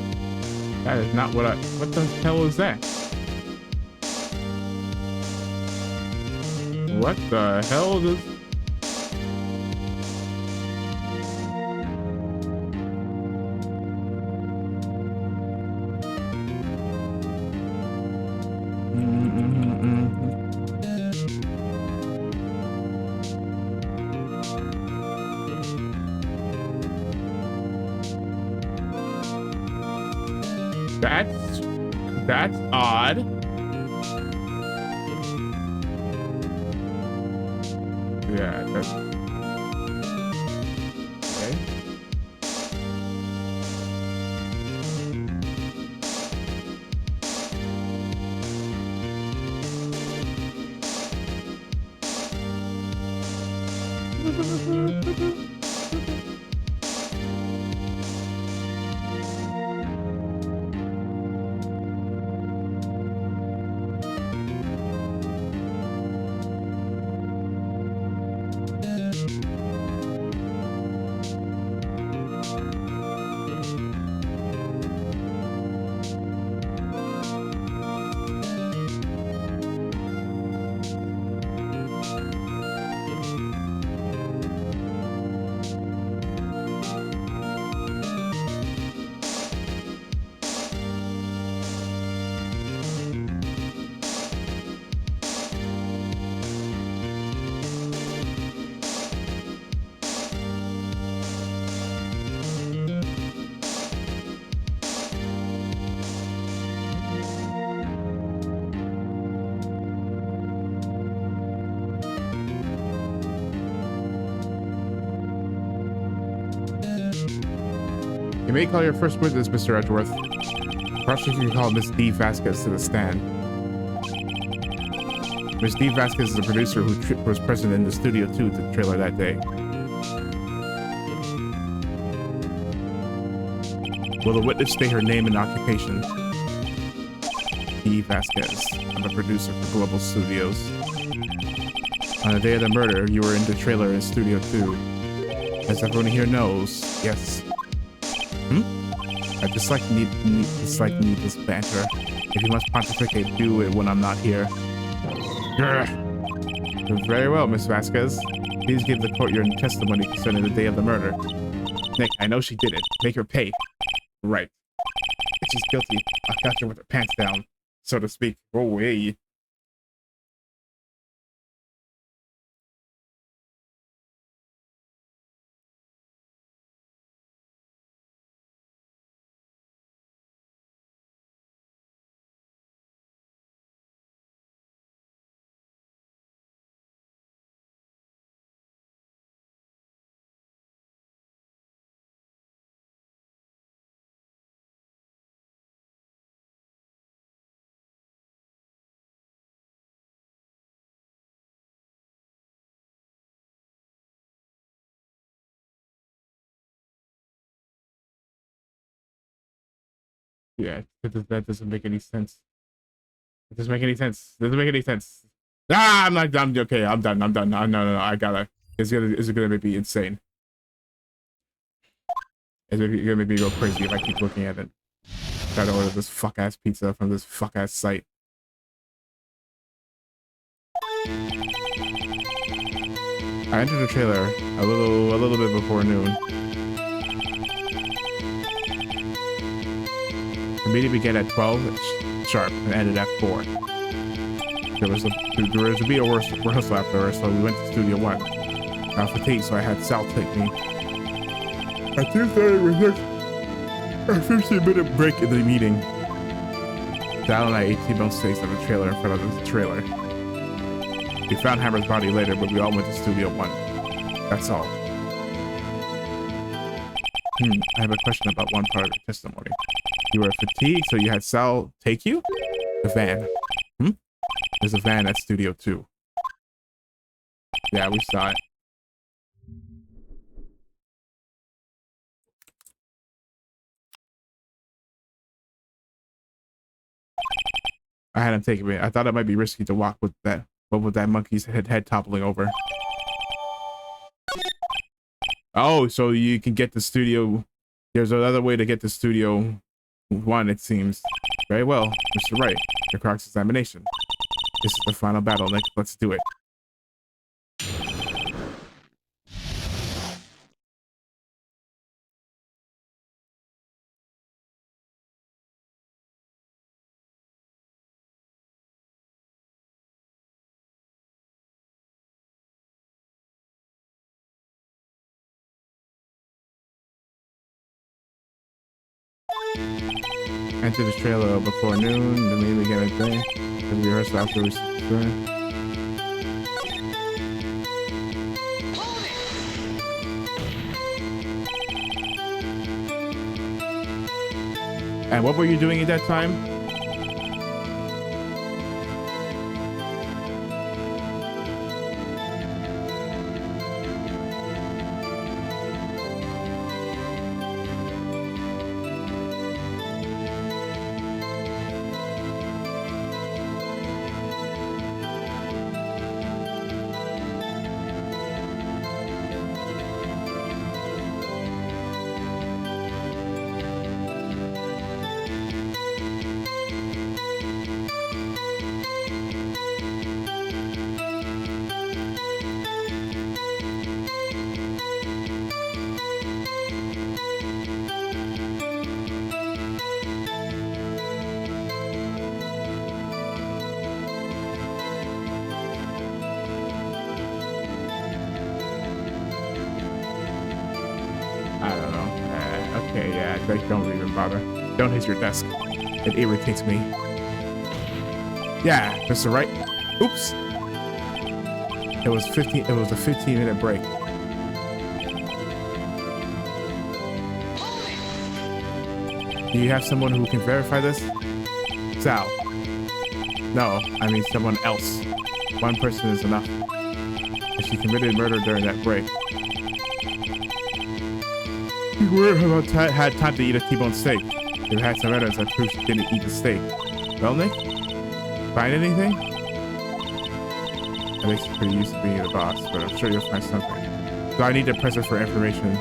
That is not what I... What the hell is that? What the hell is... That's odd. Yeah, that's okay. You may call your first witness, Mr. Edgeworth. Perhaps you can call Miss D. Vasquez to the stand. Miss D. Vasquez is the producer who was present in the Studio 2 trailer that day. Will the witness state her name and occupation? D. Vasquez. I'm a producer for Global Studios. On the day of the murder, you were in the trailer in Studio 2. As everyone here knows, yes. I dislike needless banter. If you must pontificate, do it when I'm not here. Very well, Miss Vasquez. Please give the court your testimony concerning the day of the murder. Nick, I know she did it. Make her pay. Right. If she's guilty, I'll catch her with her pants down, so to speak. Oh, hey. Yeah, that doesn't make any sense. It doesn't make any sense. It doesn't make any sense. Ah, I'm not. I'm okay. I'm done. I'm done. No. I gotta. It's gonna make me insane. It's gonna make me go crazy if I keep looking at it. Try to order this fuck ass pizza from this fuck ass site. I entered the trailer a little bit before noon. The meeting began at 12 sharp and ended at 4. There was to be a rehearsal after, so we went to Studio 1. I was fatigued, so I had Sal take me. At 2:30, we took a 15-minute break in the meeting. Sal and I ate T-bone steaks at the trailer in front of the trailer. We found Hammer's body later, but we all went to Studio 1. That's all. I have a question about one part of the testimony. You were fatigued, so you had Sal take you? The van. There's a van at Studio 2. Yeah, we saw it. I had him take me. I thought it might be risky to walk with that, but with that monkey's head toppling over. Oh, so you can get the studio There's another way to get to Studio 1, it seems. Very well, Mr. Wright. Your cross-examination. This is the final battle, Nick. Let's do it. Enter the trailer before noon. The meeting began at day. The rehearsal after we And what were you doing at that time? Don't even bother. Don't hit your desk. It irritates me. Yeah, Mr. Wright. Oops. It was a 15-minute break. Do you have someone who can verify this? Sal. No, I mean someone else. One person is enough. If she committed murder during that break. You would have had time to eat a T-bone steak. You had some evidence that proves she didn't eat the steak. Well, Nick? Find anything? I think she's pretty used to being the boss, but I'm sure you'll find something. So I need to press her for information.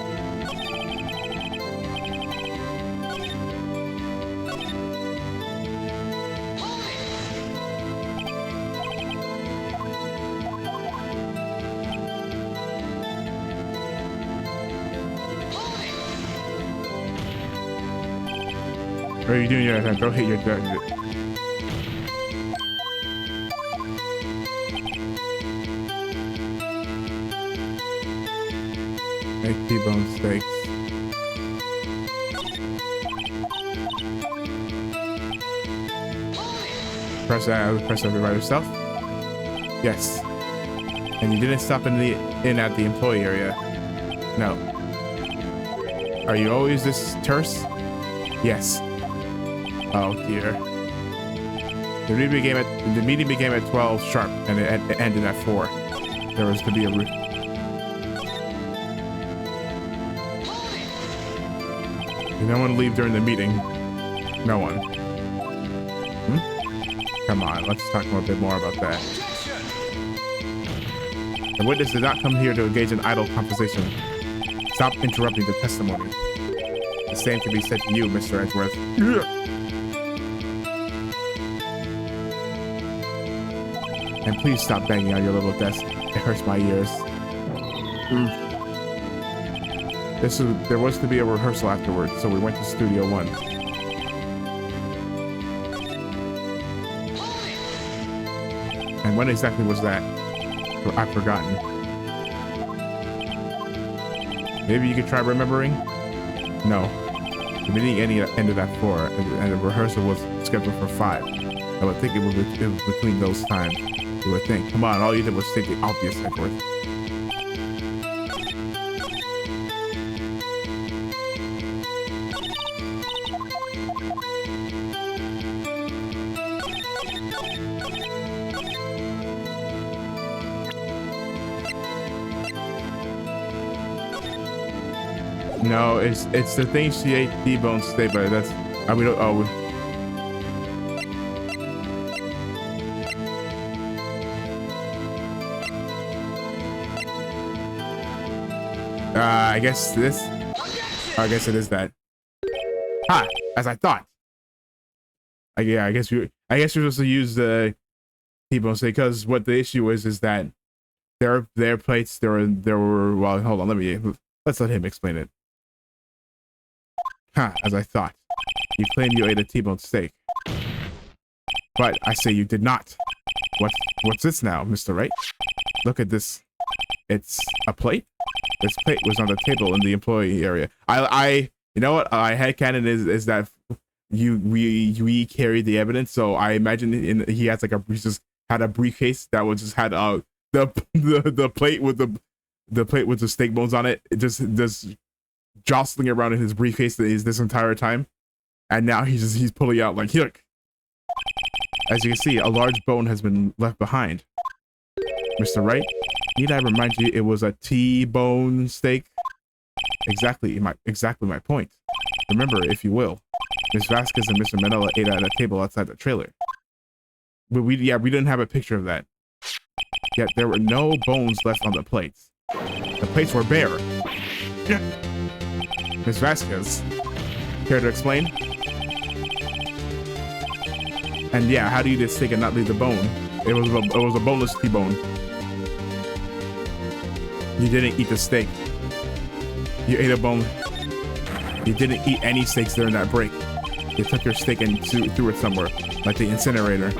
What are you doing here? Don't hit your desk. Make T-bone steaks. Press everybody by yourself? Yes. And you didn't stop in at the employee area? No. Are you always this terse? Yes. Oh dear. The meeting began at 12 sharp and it ended at 4. There was to be a route. Did no one leave during the meeting? No one. Come on, let's talk a bit more about that. The witness did not come here to engage in idle conversation. Stop interrupting the testimony. The same can be said to you, Mr. Edgeworth. And please stop banging on your little desk. It hurts my ears. There was to be a rehearsal afterwards, so we went to Studio 1. And when exactly was that? I've forgotten. Maybe you could try remembering? No. The meeting ended at 4, and the rehearsal was scheduled for 5. I would think it was between those times. You would think. Come on, all you did was state the obvious, Edgeworth. No, it's the thing she ate T-bone steak, but that's I guess this. I guess it is that. Ha! As I thought. Yeah, I guess you're supposed to use the T-bone steak because what the issue is that their plates there were well, hold on, let's let him explain it. Ha! As I thought. You claim you ate a T-bone steak. But I say you did not. What's this now, Mr. Wright? Look at this. It's a plate? This plate was on the table in the employee area. You know what? Headcanon is that we carried the evidence, so I imagine he has like he just had a briefcase that was just had the plate with the plate with the steak bones on it, just jostling around in his briefcase this entire time, and now he's pulling out like, look. As you can see, a large bone has been left behind. Mr. Wright, need I remind you it was a T-bone steak? Exactly my point. Remember, if you will, Miss Vasquez and Mr. Manila ate at a table outside the trailer. But we didn't have a picture of that. Yet there were no bones left on the plates. The plates were bare. Miss Vasquez, care to explain? And yeah, how do you just steak and not leave the bone? It was a boneless T-bone. You didn't eat the steak. You ate a bone. You didn't eat any steaks during that break. You took your steak and threw it somewhere, like the incinerator.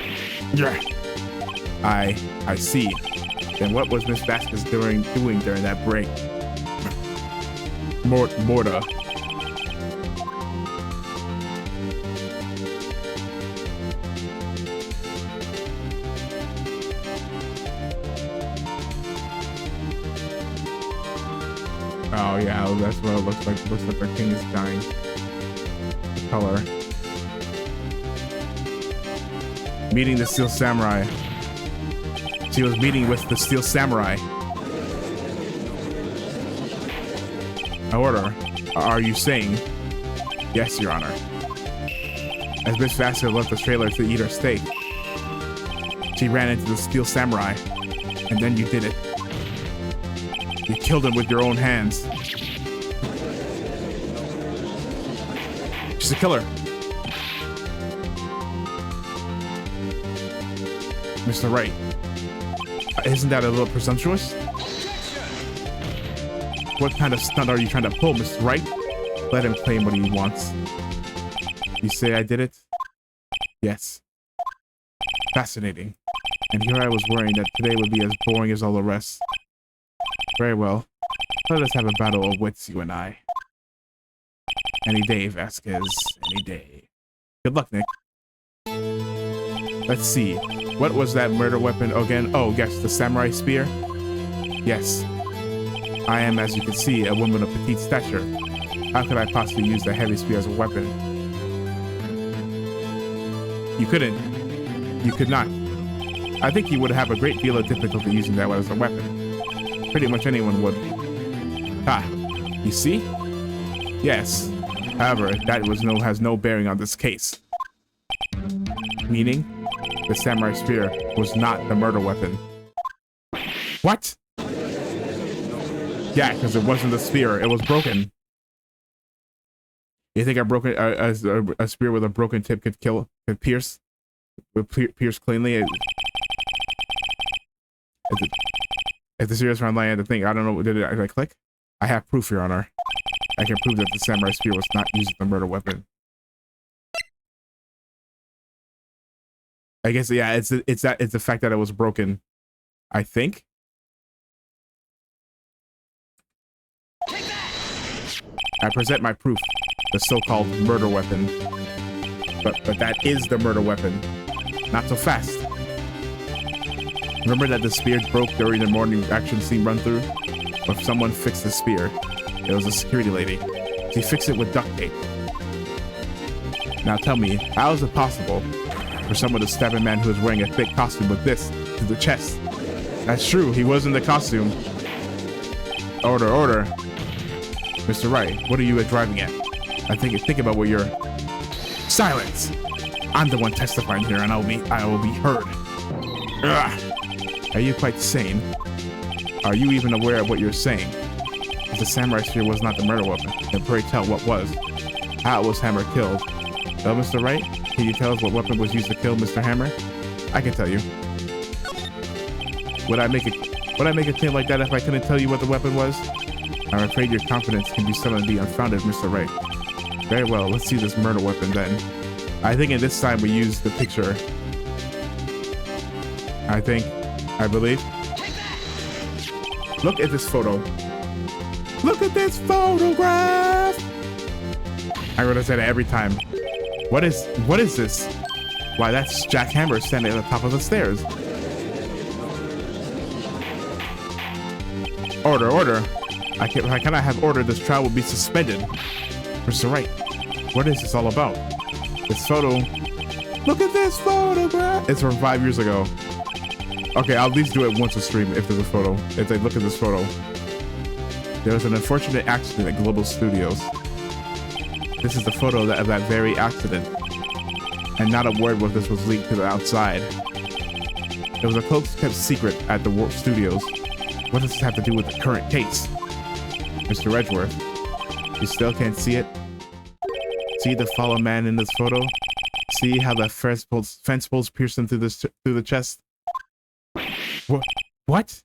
Yeah. I see. Then what was Miss Vasquez doing during that break? Morta. Oh yeah, that's what it looks like. It looks like our king is dying. The color. Meeting the Steel Samurai. She was meeting with the Steel Samurai. Order. Are you saying? Yes, Your Honor. As Miss Vasquez left the trailer to eat her steak, she ran into the Steel Samurai, and then you did it. You killed him with your own hands. She's a killer. Mr. Wright, isn't that a little presumptuous? What kind of stunt are you trying to pull, Mr. Wright? Let him claim what he wants. You say I did it? Yes. Fascinating. And here I was worrying that today would be as boring as all the rest. Very well. Let us have a battle of wits, you and I. Any day, Vasquez. Any day. Good luck, Nick. Let's see. What was that murder weapon again? Oh, yes, the samurai spear? Yes. I am, as you can see, a woman of petite stature. How could I possibly use the heavy spear as a weapon? You couldn't. You could not. I think you would have a great deal of difficulty using that as a weapon. Pretty much anyone would. Ah, you see? Yes. However, that has no bearing on this case. Meaning, the samurai spear was not the murder weapon. What? Yeah, because it wasn't the spear. It was broken. You think a spear with a broken tip could pierce cleanly? If the serious round line the thing, I don't know, did I click? I have proof, Your Honor. I can prove that the samurai spear was not used as a murder weapon. I guess yeah, it's the fact that it was broken. I think. I present my proof, the so-called murder weapon. But that is the murder weapon. Not so fast. Remember that the spear broke during the morning action scene run-through? But someone fixed the spear. It was a security lady. She fixed it with duct tape. Now tell me, how is it possible for someone to stab a man who is wearing a thick costume with this to the chest? That's true, he was in the costume. Order, order. Mr. Wright, what are you driving at? Think about what you're... Silence! I'm the one testifying here and I will be heard. Ugh. Are you quite sane? Are you even aware of what you're saying? If the samurai spear was not the murder weapon, then pray tell what was. How was Hammer killed? Well, Mr. Wright, can you tell us what weapon was used to kill Mr. Hammer? I can tell you. Would I make a claim like that if I couldn't tell you what the weapon was? I'm afraid your confidence can be some of the unfounded, Mr. Wright. Very well, let's see this murder weapon then. I think at this time we use the picture. I believe. Look at this photo. Look at this photograph! I'm gonna say that every time. What is this? Why, that's Jack Hammer standing at the top of the stairs. Order. I cannot have order. This trial will be suspended. Mr. Wright, what is this all about? This photo. Look at this photograph. It's from 5 years ago. Okay, I'll at least do it once a stream if there's a photo. If they look at this photo. There was an unfortunate accident at Global Studios. This is the photo of that very accident. And not a word of this was leaked to the outside. It was a close kept secret at the Warp Studios. What does this have to do with the current case? Mr. Edgeworth, you still can't see it? See the fallen man in this photo? See how the fence poles pierce him through the chest? What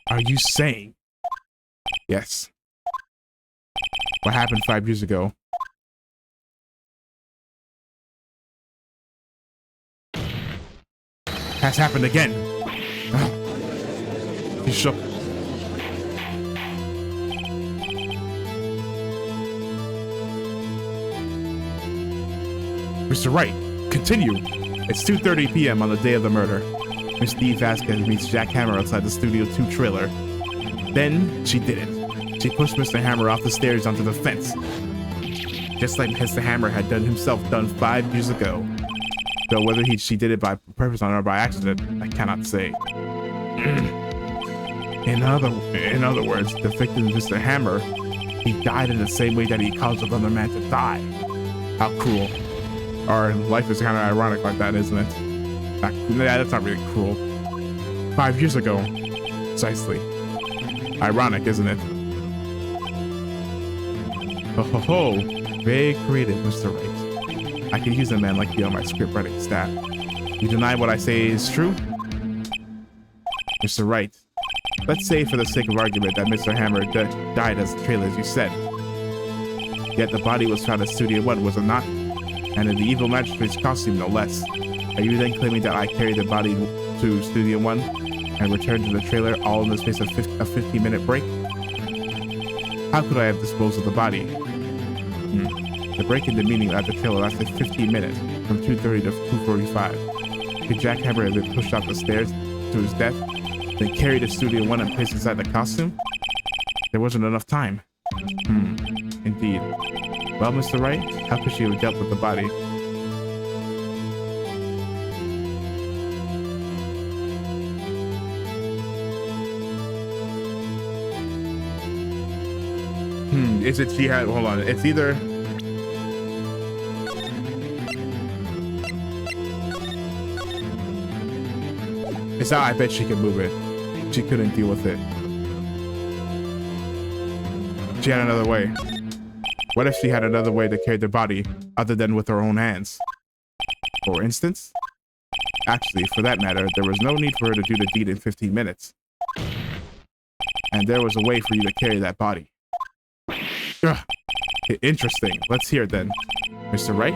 are you saying? Yes. What happened 5 years ago? Has happened again. He shook. Mr. Wright, continue. It's 2:30 p.m. on the day of the murder. Miss Dee Vasquez meets Jack Hammer outside the Studio 2 trailer. Then she did it. She pushed Mr. Hammer off the stairs onto the fence. Just like Mr. Hammer had done 5 years ago. Though whether she did it by purpose or by accident, I cannot say. In other words, the victim, Mr. Hammer, he died in the same way that he caused another man to die. How cruel. Our life is kind of ironic like that, isn't it? That's not really cruel. 5 years ago, precisely. Ironic, isn't it? Ho, very creative, Mr. Wright. I could use a man like you on my script writing staff. You deny what I say is true? Mr. Wright, let's say for the sake of argument that Mr. Hammer died as the trailer as you said. Yet the body was found at Studio 1, was it not? And in the evil magistrate's costume, no less. Are you then claiming that I carried the body to Studio 1 and returned to the trailer all in the space of a 15-minute break? How could I have disposed of the body? The break in the meaning at the trailer lasted 15 minutes, from 2:30 to 2:45. Could Jack Hammer have been pushed off the stairs to his death, then carried to Studio 1 and placed inside the costume? There wasn't enough time. Indeed. Well, Mr. Wright, how could she have dealt with the body? Is it she had, hold on, it's either... It's not, I bet she could move it. She couldn't deal with it. She had another way. What if she had another way to carry the body other than with her own hands? For instance? Actually, for that matter, there was no need for her to do the deed in 15 minutes. And there was a way for you to carry that body. Ugh. Interesting. Let's hear it then. Mr. Wright,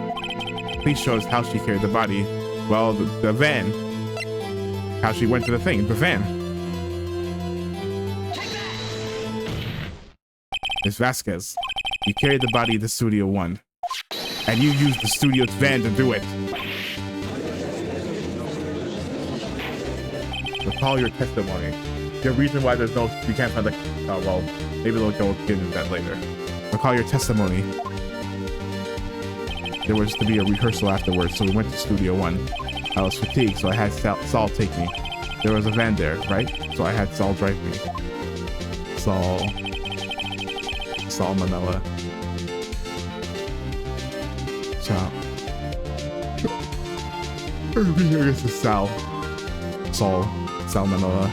please show us how she carried the body. Well, the van. How she went to the thing, the van. Miss Vasquez, you carried the body to Studio 1. And you used the studio's van to do it. Recall your testimony. The reason why there's no, you can't find the, well, maybe they'll go get into that later. Recall your testimony. There was to be a rehearsal afterwards, so we went to Studio 1. I was fatigued, so I had Saul take me. There was a van there, right? So I had Saul drive me. Saul Manila. This is Sal Manila.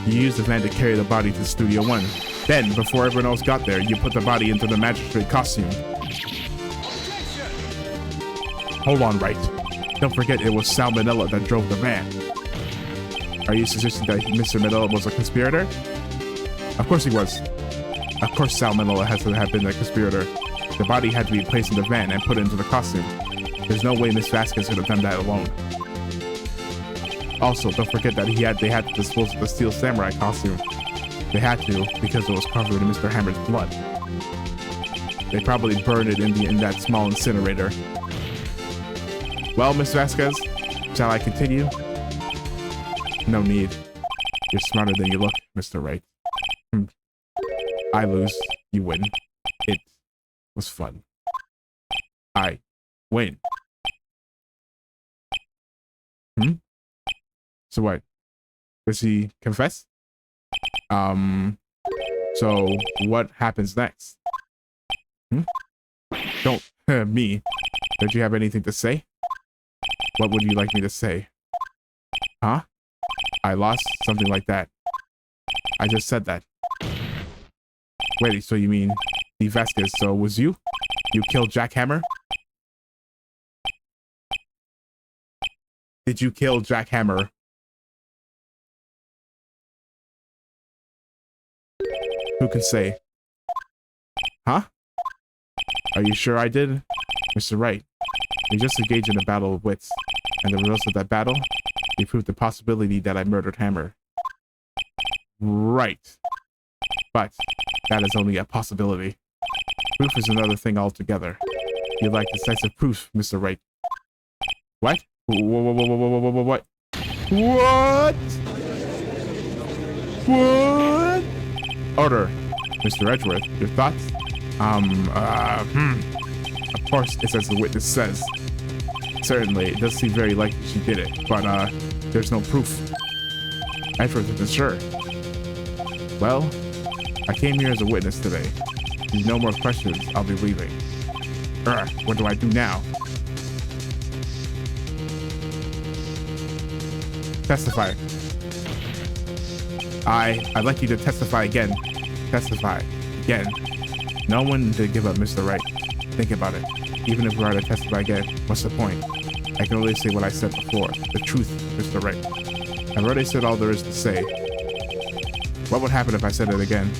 You used the van to carry the body to Studio 1. Then, before everyone else got there, you put the body into the magistrate costume. Hold on, Wright. Don't forget it was Salmonella that drove the van. Are you suggesting that Mr. Manila was a conspirator? Of course he was. Of course Salmonella has to have been a conspirator. The body had to be placed in the van and put into the costume. There's no way Miss Vasquez could have done that alone. Also, don't forget that they had to dispose of the Steel Samurai costume. They had to because it was covered in Mr. Hammer's blood. They probably burned it in that small incinerator. Well, Miss Vasquez, shall I continue? No need. You're smarter than you look, Mr. Wright. I lose. You win. It was fun. I win. So what? Does he confess? So what happens next? Don't me. Don't you have anything to say? What would you like me to say? Huh? I lost? Something like that. I just said that. Wait, so you mean the Vasquez, so it was you? You killed Jack Hammer? Did you kill Jack Hammer? Who can say? Huh? Are you sure I did? Mr. Wright, we just engaged in a battle of wits, and the results of that battle, we proved the possibility that I murdered Hammer. Right. But that is only a possibility. Proof is another thing altogether. You like decisive proof, Mr. Wright. What? What? What? What? Order. Mr. Edgeworth, your thoughts? Of course, it's as the witness says. Certainly, it does seem very likely she did it, but, there's no proof. Edgeworth isn't sure. Well, I came here as a witness today. If there's no more questions, I'll be leaving. What do I do now? Testify. I'd like you to testify again. Testify. Again. No one did give up, Mr. Wright. Think about it. Even if we were to testify again, what's the point? I can only say what I said before. The truth, Mr. Wright. I've already said all there is to say. What would happen if I said it again?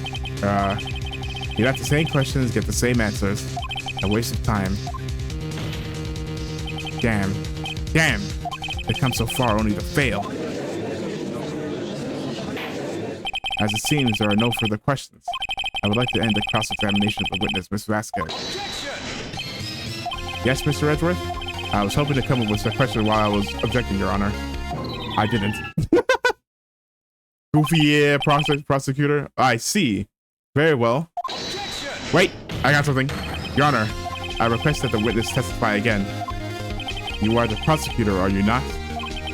You'd have the same questions, get the same answers. A waste of time. Damn. Damn! They've come so far only to fail. As it seems, there are no further questions. I would like to end the cross-examination of the witness, Miss Vasquez. Yes, Mr. Edgeworth? I was hoping to come up with a question while I was objecting, Your Honor. I didn't. Goofy, yeah, prosecutor. I see. Very well. Wait, I got something. Your Honor, I request that the witness testify again. You are the prosecutor, are you not?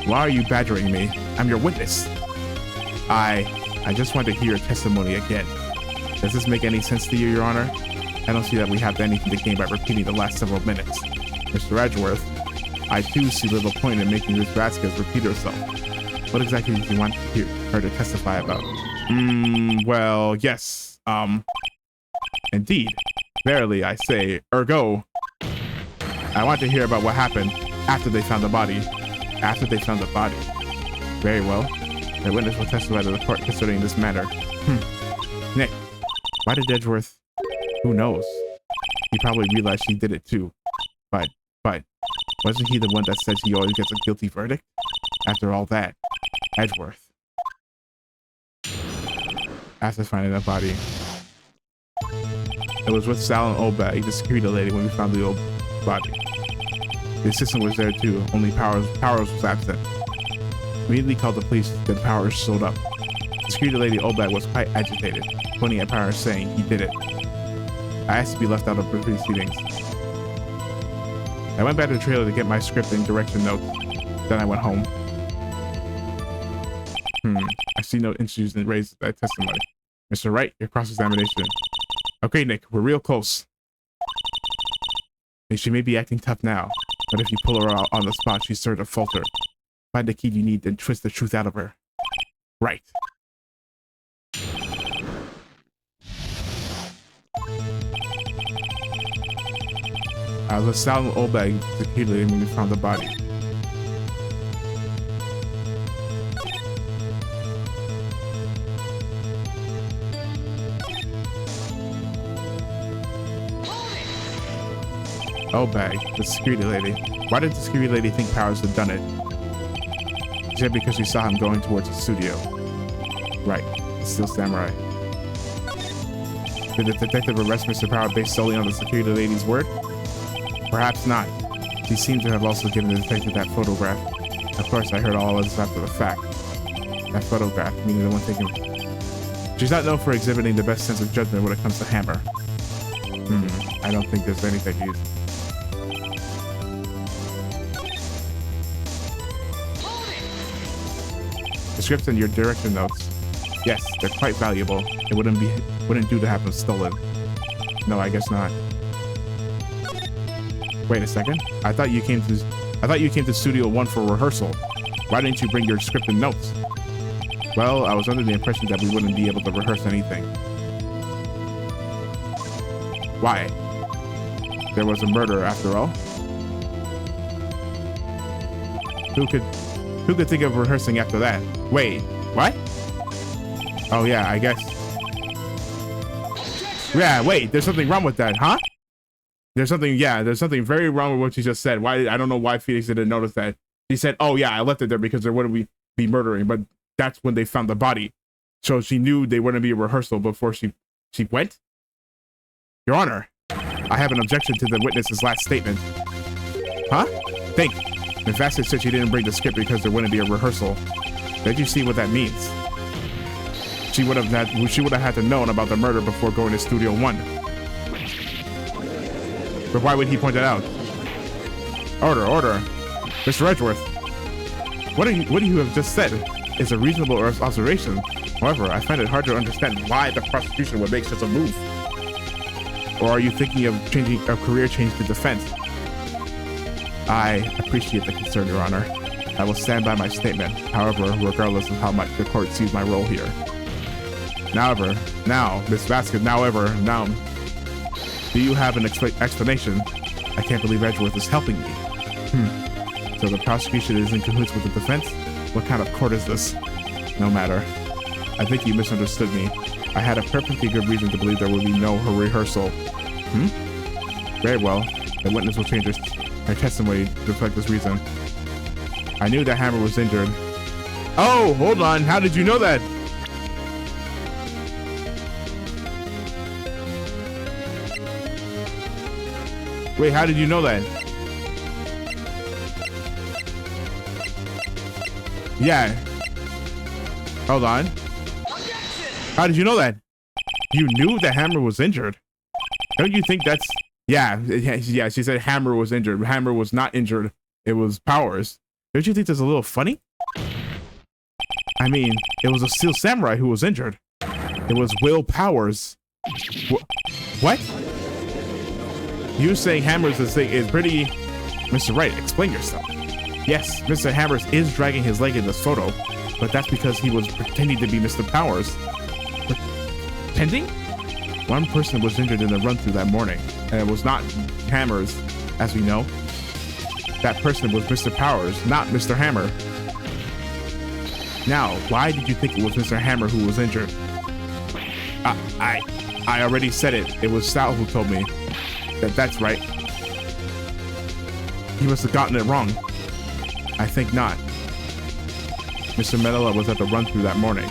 Why are you badgering me? I'm your witness. I just want to hear your testimony again. Does this make any sense to you, Your Honor? I don't see that we have anything to gain by repeating the last several minutes. Mr. Edgeworth, I too see little point in making Miss Vasquez repeat herself. What exactly do you want her to testify about? Well, yes. Indeed. Verily, I say, ergo. I want to hear about what happened after they found the body. After they found the body. Very well. The witness will testify to the court concerning this matter. Nick, why did Edgeworth? Who knows? He probably realized she did it too. But, wasn't he the one that said he always gets a guilty verdict? After all that, Edgeworth. After finding the body. It was with Sal and Obed, the security lady, when we found the old body. The assistant was there too, only Powers was absent. Immediately called the police, then Powers showed up. The security lady Obed was quite agitated, pointing at Powers saying he did it. I asked to be left out of proceedings. I went back to the trailer to get my script and direction notes. Then I went home. I see no issues in raising that testimony. Mr. Wright, your cross-examination. Okay, Nick, we're real close. She may be acting tough now, but if you pull her out on the spot, she's sure to falter. Find the key you need, then twist the truth out of her. Right. I was a silent old bag securely when we found the body. Oh, bag, the security lady. Why did the security lady think Powers had done it? She said because she saw him going towards the studio. Right, the Steel Samurai. Did the detective arrest Mr. Power based solely on the security lady's word? Perhaps not. She seemed to have also given the detective that photograph. Of course, I heard all of this after the fact. That photograph, meaning the one taken. She's not known for exhibiting the best sense of judgment when it comes to Hammer. I don't think there's anything used. The scripts and your direction notes. Yes, they're quite valuable. It wouldn't do to have them stolen. No, I guess not. Wait a second. I thought you came to Studio 1 for rehearsal. Why didn't you bring your script and notes? Well, I was under the impression that we wouldn't be able to rehearse anything. Why? There was a murder after all. Who could think of rehearsing after that? Wait, what? Oh yeah, I guess. Yeah, wait, there's something wrong with that, huh? There's something very wrong with what she just said. Why? I don't know why Phoenix didn't notice that. She said, oh yeah, I left it there because there wouldn't be murdering, but that's when they found the body. So she knew they wouldn't be a rehearsal before she went? Your Honor, I have an objection to the witness's last statement. Huh? Think. Ms. Vasquez said she didn't bring the script because there wouldn't be a rehearsal. Did you see what that means? She would have had to known about the murder before going to Studio 1. But why would he point it out? Order. Mr. Edgeworth. What you have just said is a reasonable observation. However, I find it hard to understand why the prosecution would make such a move. Or are you thinking of changing a career change to defense? I appreciate the concern, Your Honor. I will stand by my statement, however, regardless of how much the court sees my role here. Now, Miss Vasquez, do you have an explanation? I can't believe Edgeworth is helping me. So the prosecution is in cahoots with the defense? What kind of court is this? No matter. I think you misunderstood me. I had a perfectly good reason to believe there would be no rehearsal. Very well. The witness will change her testimony to reflect this reason. I knew that Hammer was injured. Oh, hold on. How did you know that? Wait, how did you know that? Yeah. Hold on. How did you know that? You knew that Hammer was injured. Don't you think that's... Yeah, she said Hammer was injured. Hammer was not injured. It was Powers. Don't you think that's a little funny? I mean, it was a Steel Samurai who was injured. It was Will Powers. What? You saying Hammers is pretty... Mr. Wright, explain yourself. Yes, Mr. Hammers is dragging his leg in this photo, but that's because he was pretending to be Mr. Powers. Pretending? One person was injured in the run-through that morning, and it was not Hammers, as we know. That person was Mr. Powers, not Mr. Hammer. Now, why did you think it was Mr. Hammer who was injured? I already said it. It was Sal who told me. That's right. He must have gotten it wrong. I think not. Mr. Manila was at the run-through that morning.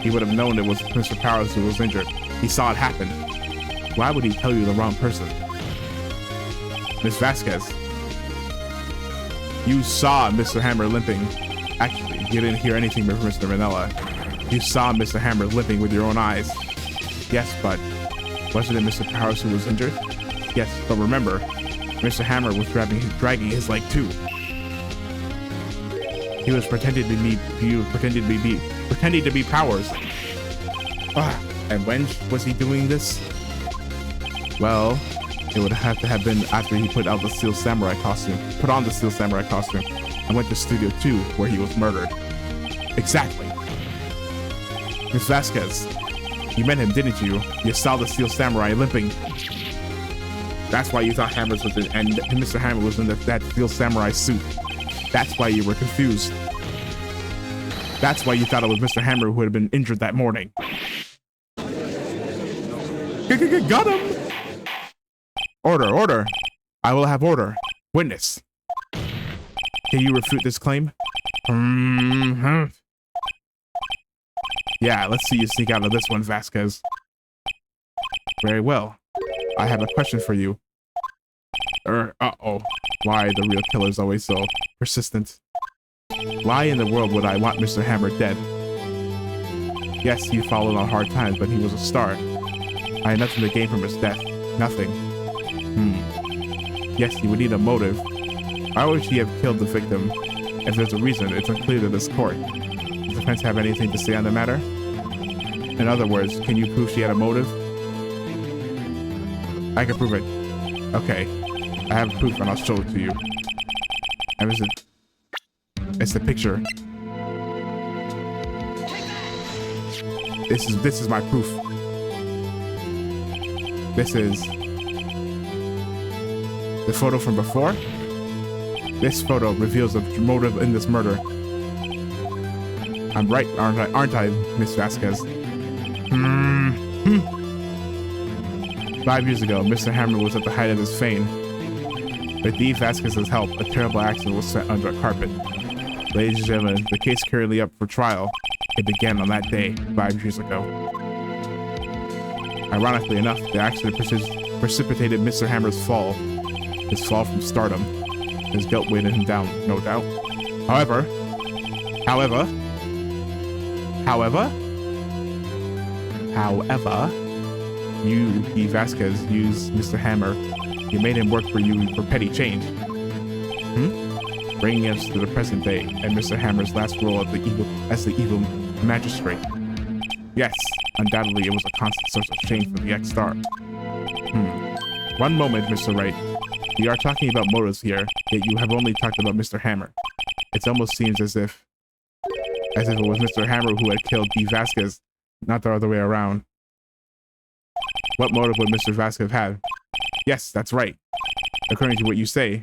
He would have known it was Mr. Powers who was injured. He saw it happen. Why would he tell you the wrong person? Miss Vasquez, you saw Mr. Hammer limping. Actually, you didn't hear anything from Mr. Manila. You saw Mr. Hammer limping with your own eyes. Yes, but wasn't it Mr. Powers who was injured? Yes, but remember, Mr. Hammer was dragging his leg too. He was pretending to be Powers. And when was he doing this? Well, it would have to have been after he put on the Steel Samurai costume, and went to Studio 2 where he was murdered. Exactly. Miss Vasquez, you met him, didn't you? You saw the Steel Samurai limping. That's why you thought Hammers was in, and Mr. Hammer was in that Steel Samurai suit. That's why you were confused. That's why you thought it was Mr. Hammer who had been injured that morning. Got him! Order, order. I will have order. Witness. Can you refute this claim? Yeah, let's see you sneak out of this one, Vasquez. Very well. I have a question for you. Uh-oh. Why the real killer's always so persistent? Why in the world would I want Mr. Hammer dead? Yes, he followed on hard times, but he was a star. I had nothing to gain from his death. Nothing. Yes, he would need a motive. Why would he have killed the victim? If there's a reason, it's unclear to this court. Does the defense have anything to say on the matter? In other words, can you prove she had a motive? I can prove it. Okay. I have proof and I'll show it to you. It's the picture. This is my proof. This is the photo from before. This photo reveals the motive in this murder. I'm right, aren't I, Miss Vasquez? 5 years ago, Mr. Hammer was at the height of his fame. With D. Vasquez's help, a terrible accident was set under a carpet. Ladies and gentlemen, the case currently up for trial. It began on that day, 5 years ago. Ironically enough, the accident precipitated Mr. Hammer's fall. His fall from stardom. His guilt weighted him down, no doubt. However, you, D. Vasquez, used Mr. Hammer. You made him work for you for petty change. Bringing us to the present day and Mr. Hammer's last role as the evil magistrate. Yes, undoubtedly it was a constant source of shame for the ex-star. One moment, Mr. Wright. We are talking about motives here, yet you have only talked about Mr. Hammer. It almost seems as if it was Mr. Hammer who had killed D. Vasquez, not the other way around. What motive would Mr. Vasquez have? Yes, that's right. According to what you say,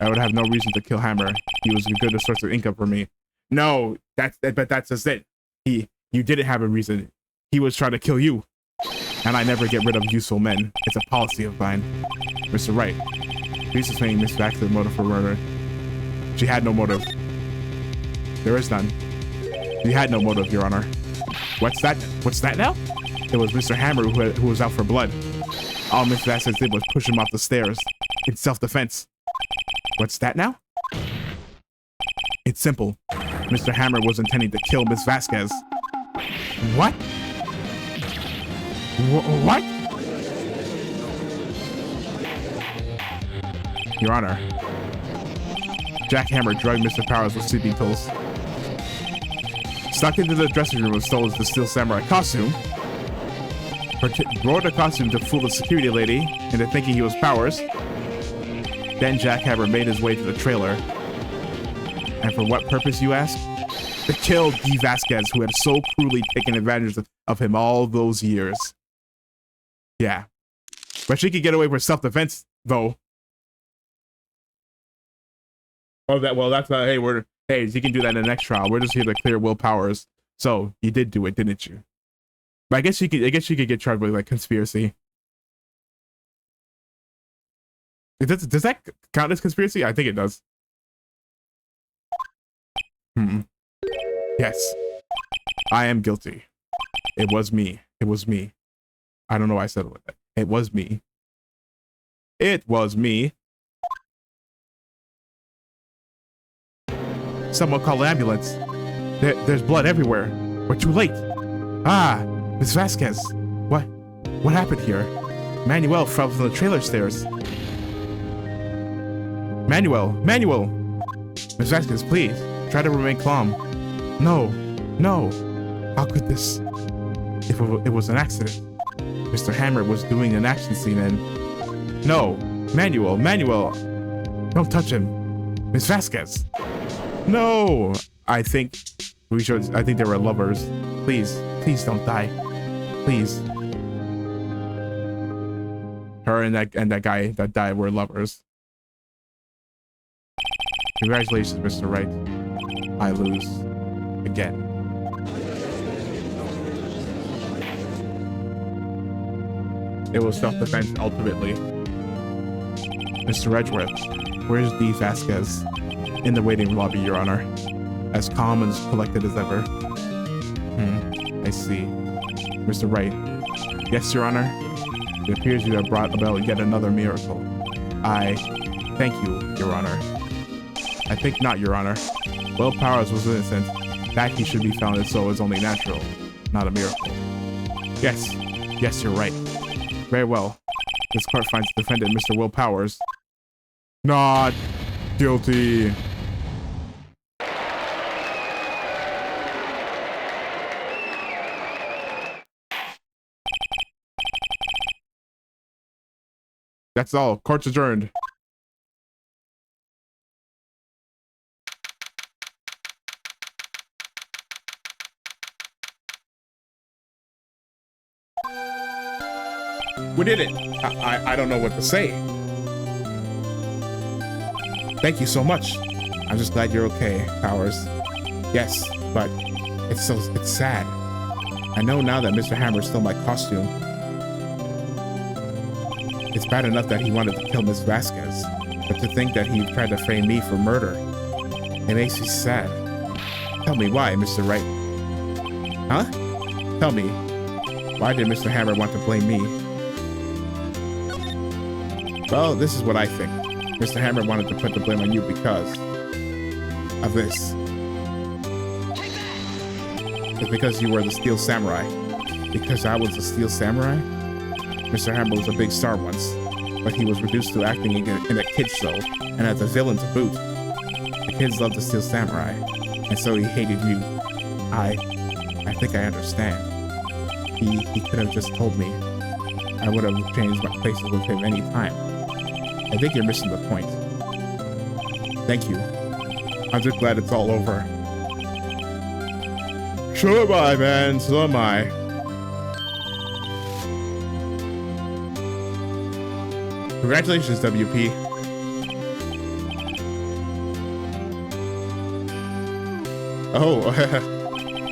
I would have no reason to kill Hammer. He was a good source of income for me. No, but that's just it. You didn't have a reason. He was trying to kill you. And I never get rid of useful men. It's a policy of mine. Mr. Wright, please explain Miss Vasquez's motive for murder. She had no motive. There is none. She had no motive, Your Honor. What's that? What's that now? It was Mr. Hammer who was out for blood. All Miss Vasquez did was push him off the stairs in self-defense. What's that now? It's simple. Mr. Hammer was intending to kill Miss Vasquez. What? What? Your Honor, Jack Hammer drugged Mr. Powers with sleeping pills. Snuck into the dressing room and stole the Steel Samurai costume. Wore the costume to fool the security lady into thinking he was Powers. Then Jack Hammer made his way to the trailer. And for what purpose, you ask? To kill D. Vasquez, who had so cruelly taken advantage of him all those years. Yeah. But she could get away with self-defense, though. Oh, that's not, hey, you can do that in the next trial. We're just here to clear Will Powers. So, you did do it, didn't you? But I guess you could get charged with, like, conspiracy. Does that count as conspiracy? I think it does. Yes. I am guilty. It was me. It was me. I don't know why I said it like that. It was me. It was me. Someone call an ambulance. There's blood everywhere. We're too late. Ah, Miss Vasquez. What happened here? Manuel fell from the trailer stairs. Manuel! Miss Vasquez, please. Try to remain calm. No. How could this? If it was an accident. Mr. Hammer was doing an action scene and... No! Manuel! Don't touch him! Miss Vasquez! No! I think they were lovers. Please don't die. Please. Her and that guy that died were lovers. Congratulations, Mr. Wright. I lose again. It was self-defense ultimately. Mr. Edgeworth, where's D. Vasquez? In the waiting lobby, Your Honor. As calm and collected as ever. I see. Mr. Wright. Yes, Your Honor. It appears you have brought about yet another miracle. I thank you, Your Honor. I think not, Your Honor. Will Powers was innocent. That he should be found and so is only natural, not a miracle. Yes. Yes, you're right. Very well. This court finds the defendant, Mr. Will Powers, not guilty. That's all. Court's adjourned. We did it. I don't know what to say. Thank you so much. I'm just glad you're okay, Powers. Yes, but it's sad. I know now that Mr. Hammer stole my costume. It's bad enough that he wanted to kill Miss Vasquez, but to think that he tried to frame me for murder, it makes me sad. Tell me why, Mr. Wright. Huh? Tell me, why did Mr. Hammer want to blame me? Well, this is what I think. Mr. Hammer wanted to put the blame on you because of this. It's because you were the Steel Samurai. Because I was the Steel Samurai? Mr. Hammer was a big star once, but he was reduced to acting in a kid's show, and as a villain to boot. The kids loved the Steel Samurai, and so he hated you. I think I understand. He could have just told me. I would have changed my places with him any time. I think you're missing the point. Thank you. I'm just glad it's all over. So am I, man. So am I. Congratulations, WP. Oh,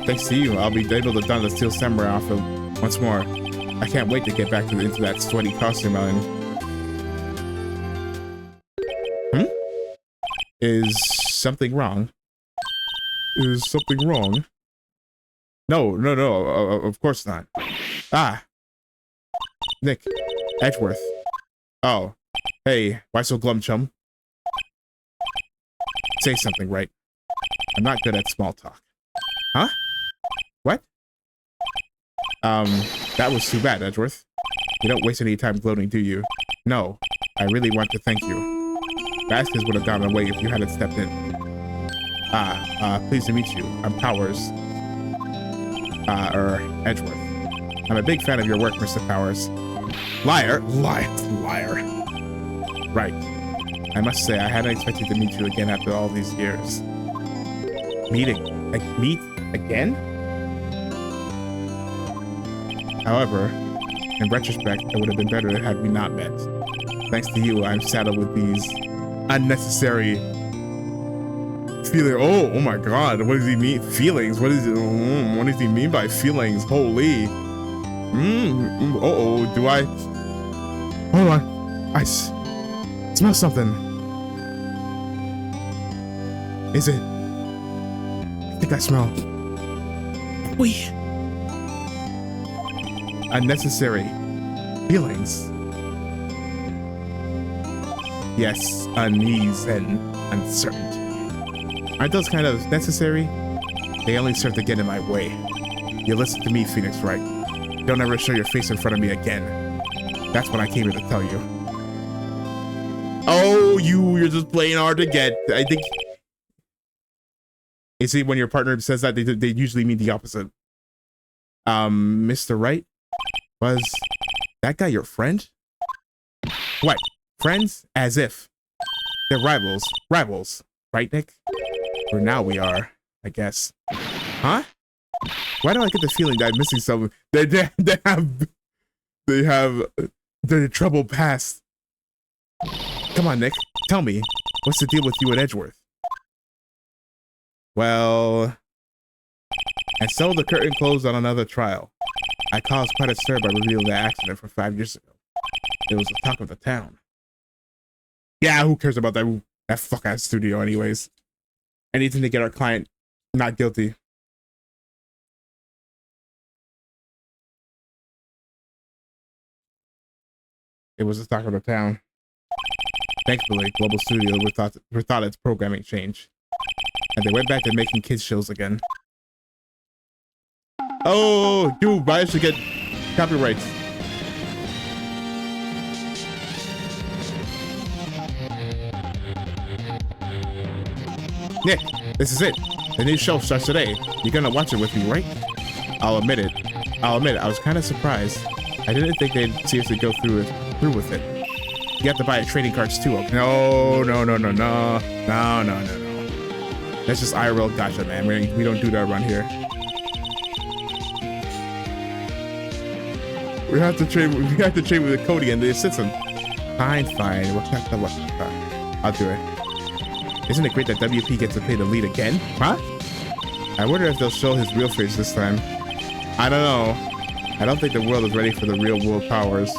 thanks to you, I'll be able to don the Steel Samurai outfit once more. I can't wait to get back into that sweaty costume I'm in. Is something wrong? Is something wrong? No, of course not. Ah. Nick. Edgeworth. Oh. Hey, why so glum, chum? Say something, right? I'm not good at small talk. Huh? What? That was too bad, Edgeworth. You don't waste any time gloating, do you? No, I really want to thank you. Vasquez would have gone away if you hadn't stepped in. Pleased to meet you. I'm Powers. Edgeworth. I'm a big fan of your work, Mr. Powers. Liar. Right. I must say, I hadn't expected to meet you again after all these years. Meet again? However, in retrospect, it would have been better had we not met. Thanks to you, I'm saddled with these unnecessary feelings. Oh my god, what does he mean? Feelings? What does he mean by feelings? Holy. Do I? Hold on. I smell something. Is it? I think I smell. Wait. Unnecessary feelings. Yes, unease and uncertainty. Aren't those kind of necessary? They only serve to get in my way. You listen to me, Phoenix Wright. Don't ever show your face in front of me again. That's what I came here to tell you. Oh, you're just playing hard to get. I think. You see, when your partner says that, they usually mean the opposite. Mr. Wright? Was that guy your friend? What? Friends? As if. They're rivals. Rivals. Right, Nick? For now we are, I guess. Huh? Why do I get the feeling that I'm missing something? They have The trouble passed. Come on, Nick. Tell me, what's the deal with you at Edgeworth? Well, and so the curtain closed on another trial. I caused quite a stir by revealing the accident from 5 years ago. It was the talk of the town. Yeah, who cares about that fuck-ass studio anyways? Anything to get our client not guilty. It was the talk of the town. Thankfully, Global Studio rethought its programming change. And they went back to making kids shows again. Oh, dude, I should get copyrights. Nick, this is it. The new show starts today. You're gonna watch it with me, right? I'll admit it. I was kind of surprised. I didn't think they'd seriously go through with it. You have to buy trading cards too. Okay? No. That's just IRL gotcha, man. We don't do that around here. We have to trade with Cody and the assistant. Fine. I'll do it. Isn't it great that WP gets to play the lead again? Huh? I wonder if they'll show his real face this time. I don't know. I don't think the world is ready for the real world powers.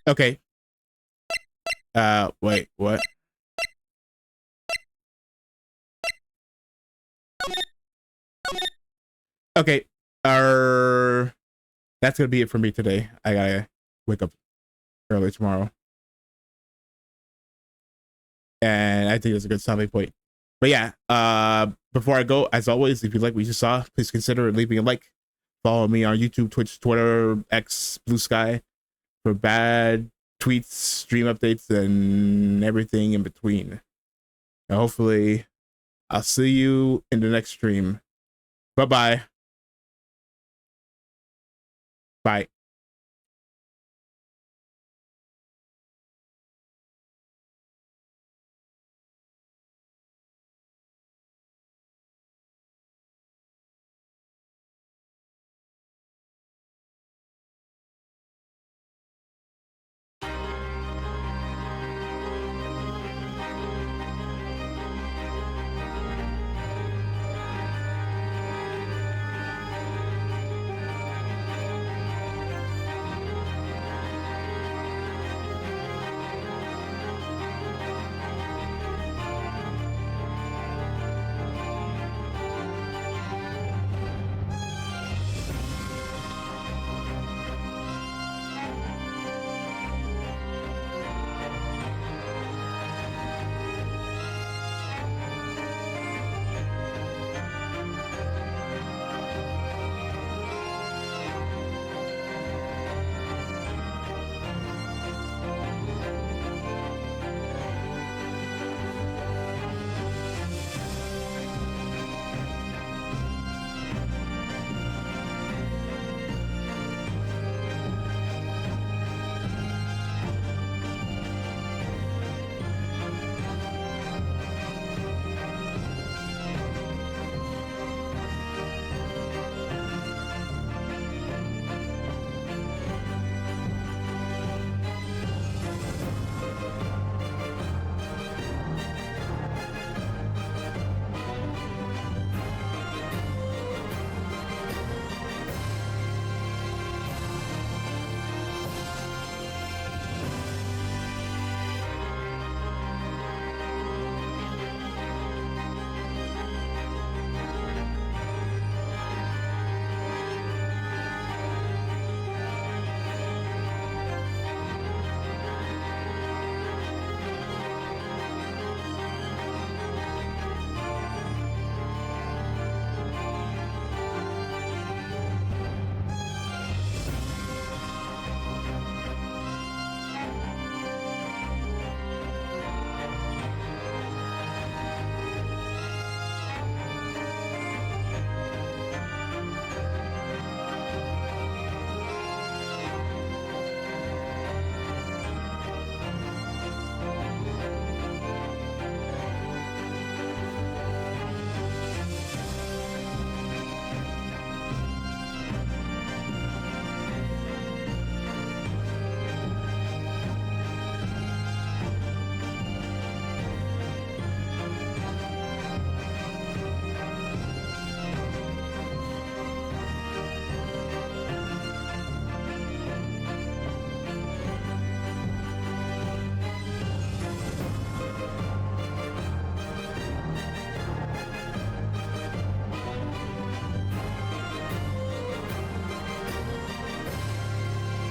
Okay. Wait, what? Okay. That's gonna be it for me today. I gotta wake up early tomorrow. And I think it's a good stopping point. But yeah, before I go, as always, if you like what you saw, please consider leaving a like. Follow me on YouTube, Twitch, Twitter, X, Blue Sky for bad tweets, stream updates, and everything in between. And hopefully, I'll see you in the next stream. Bye-bye. Bye.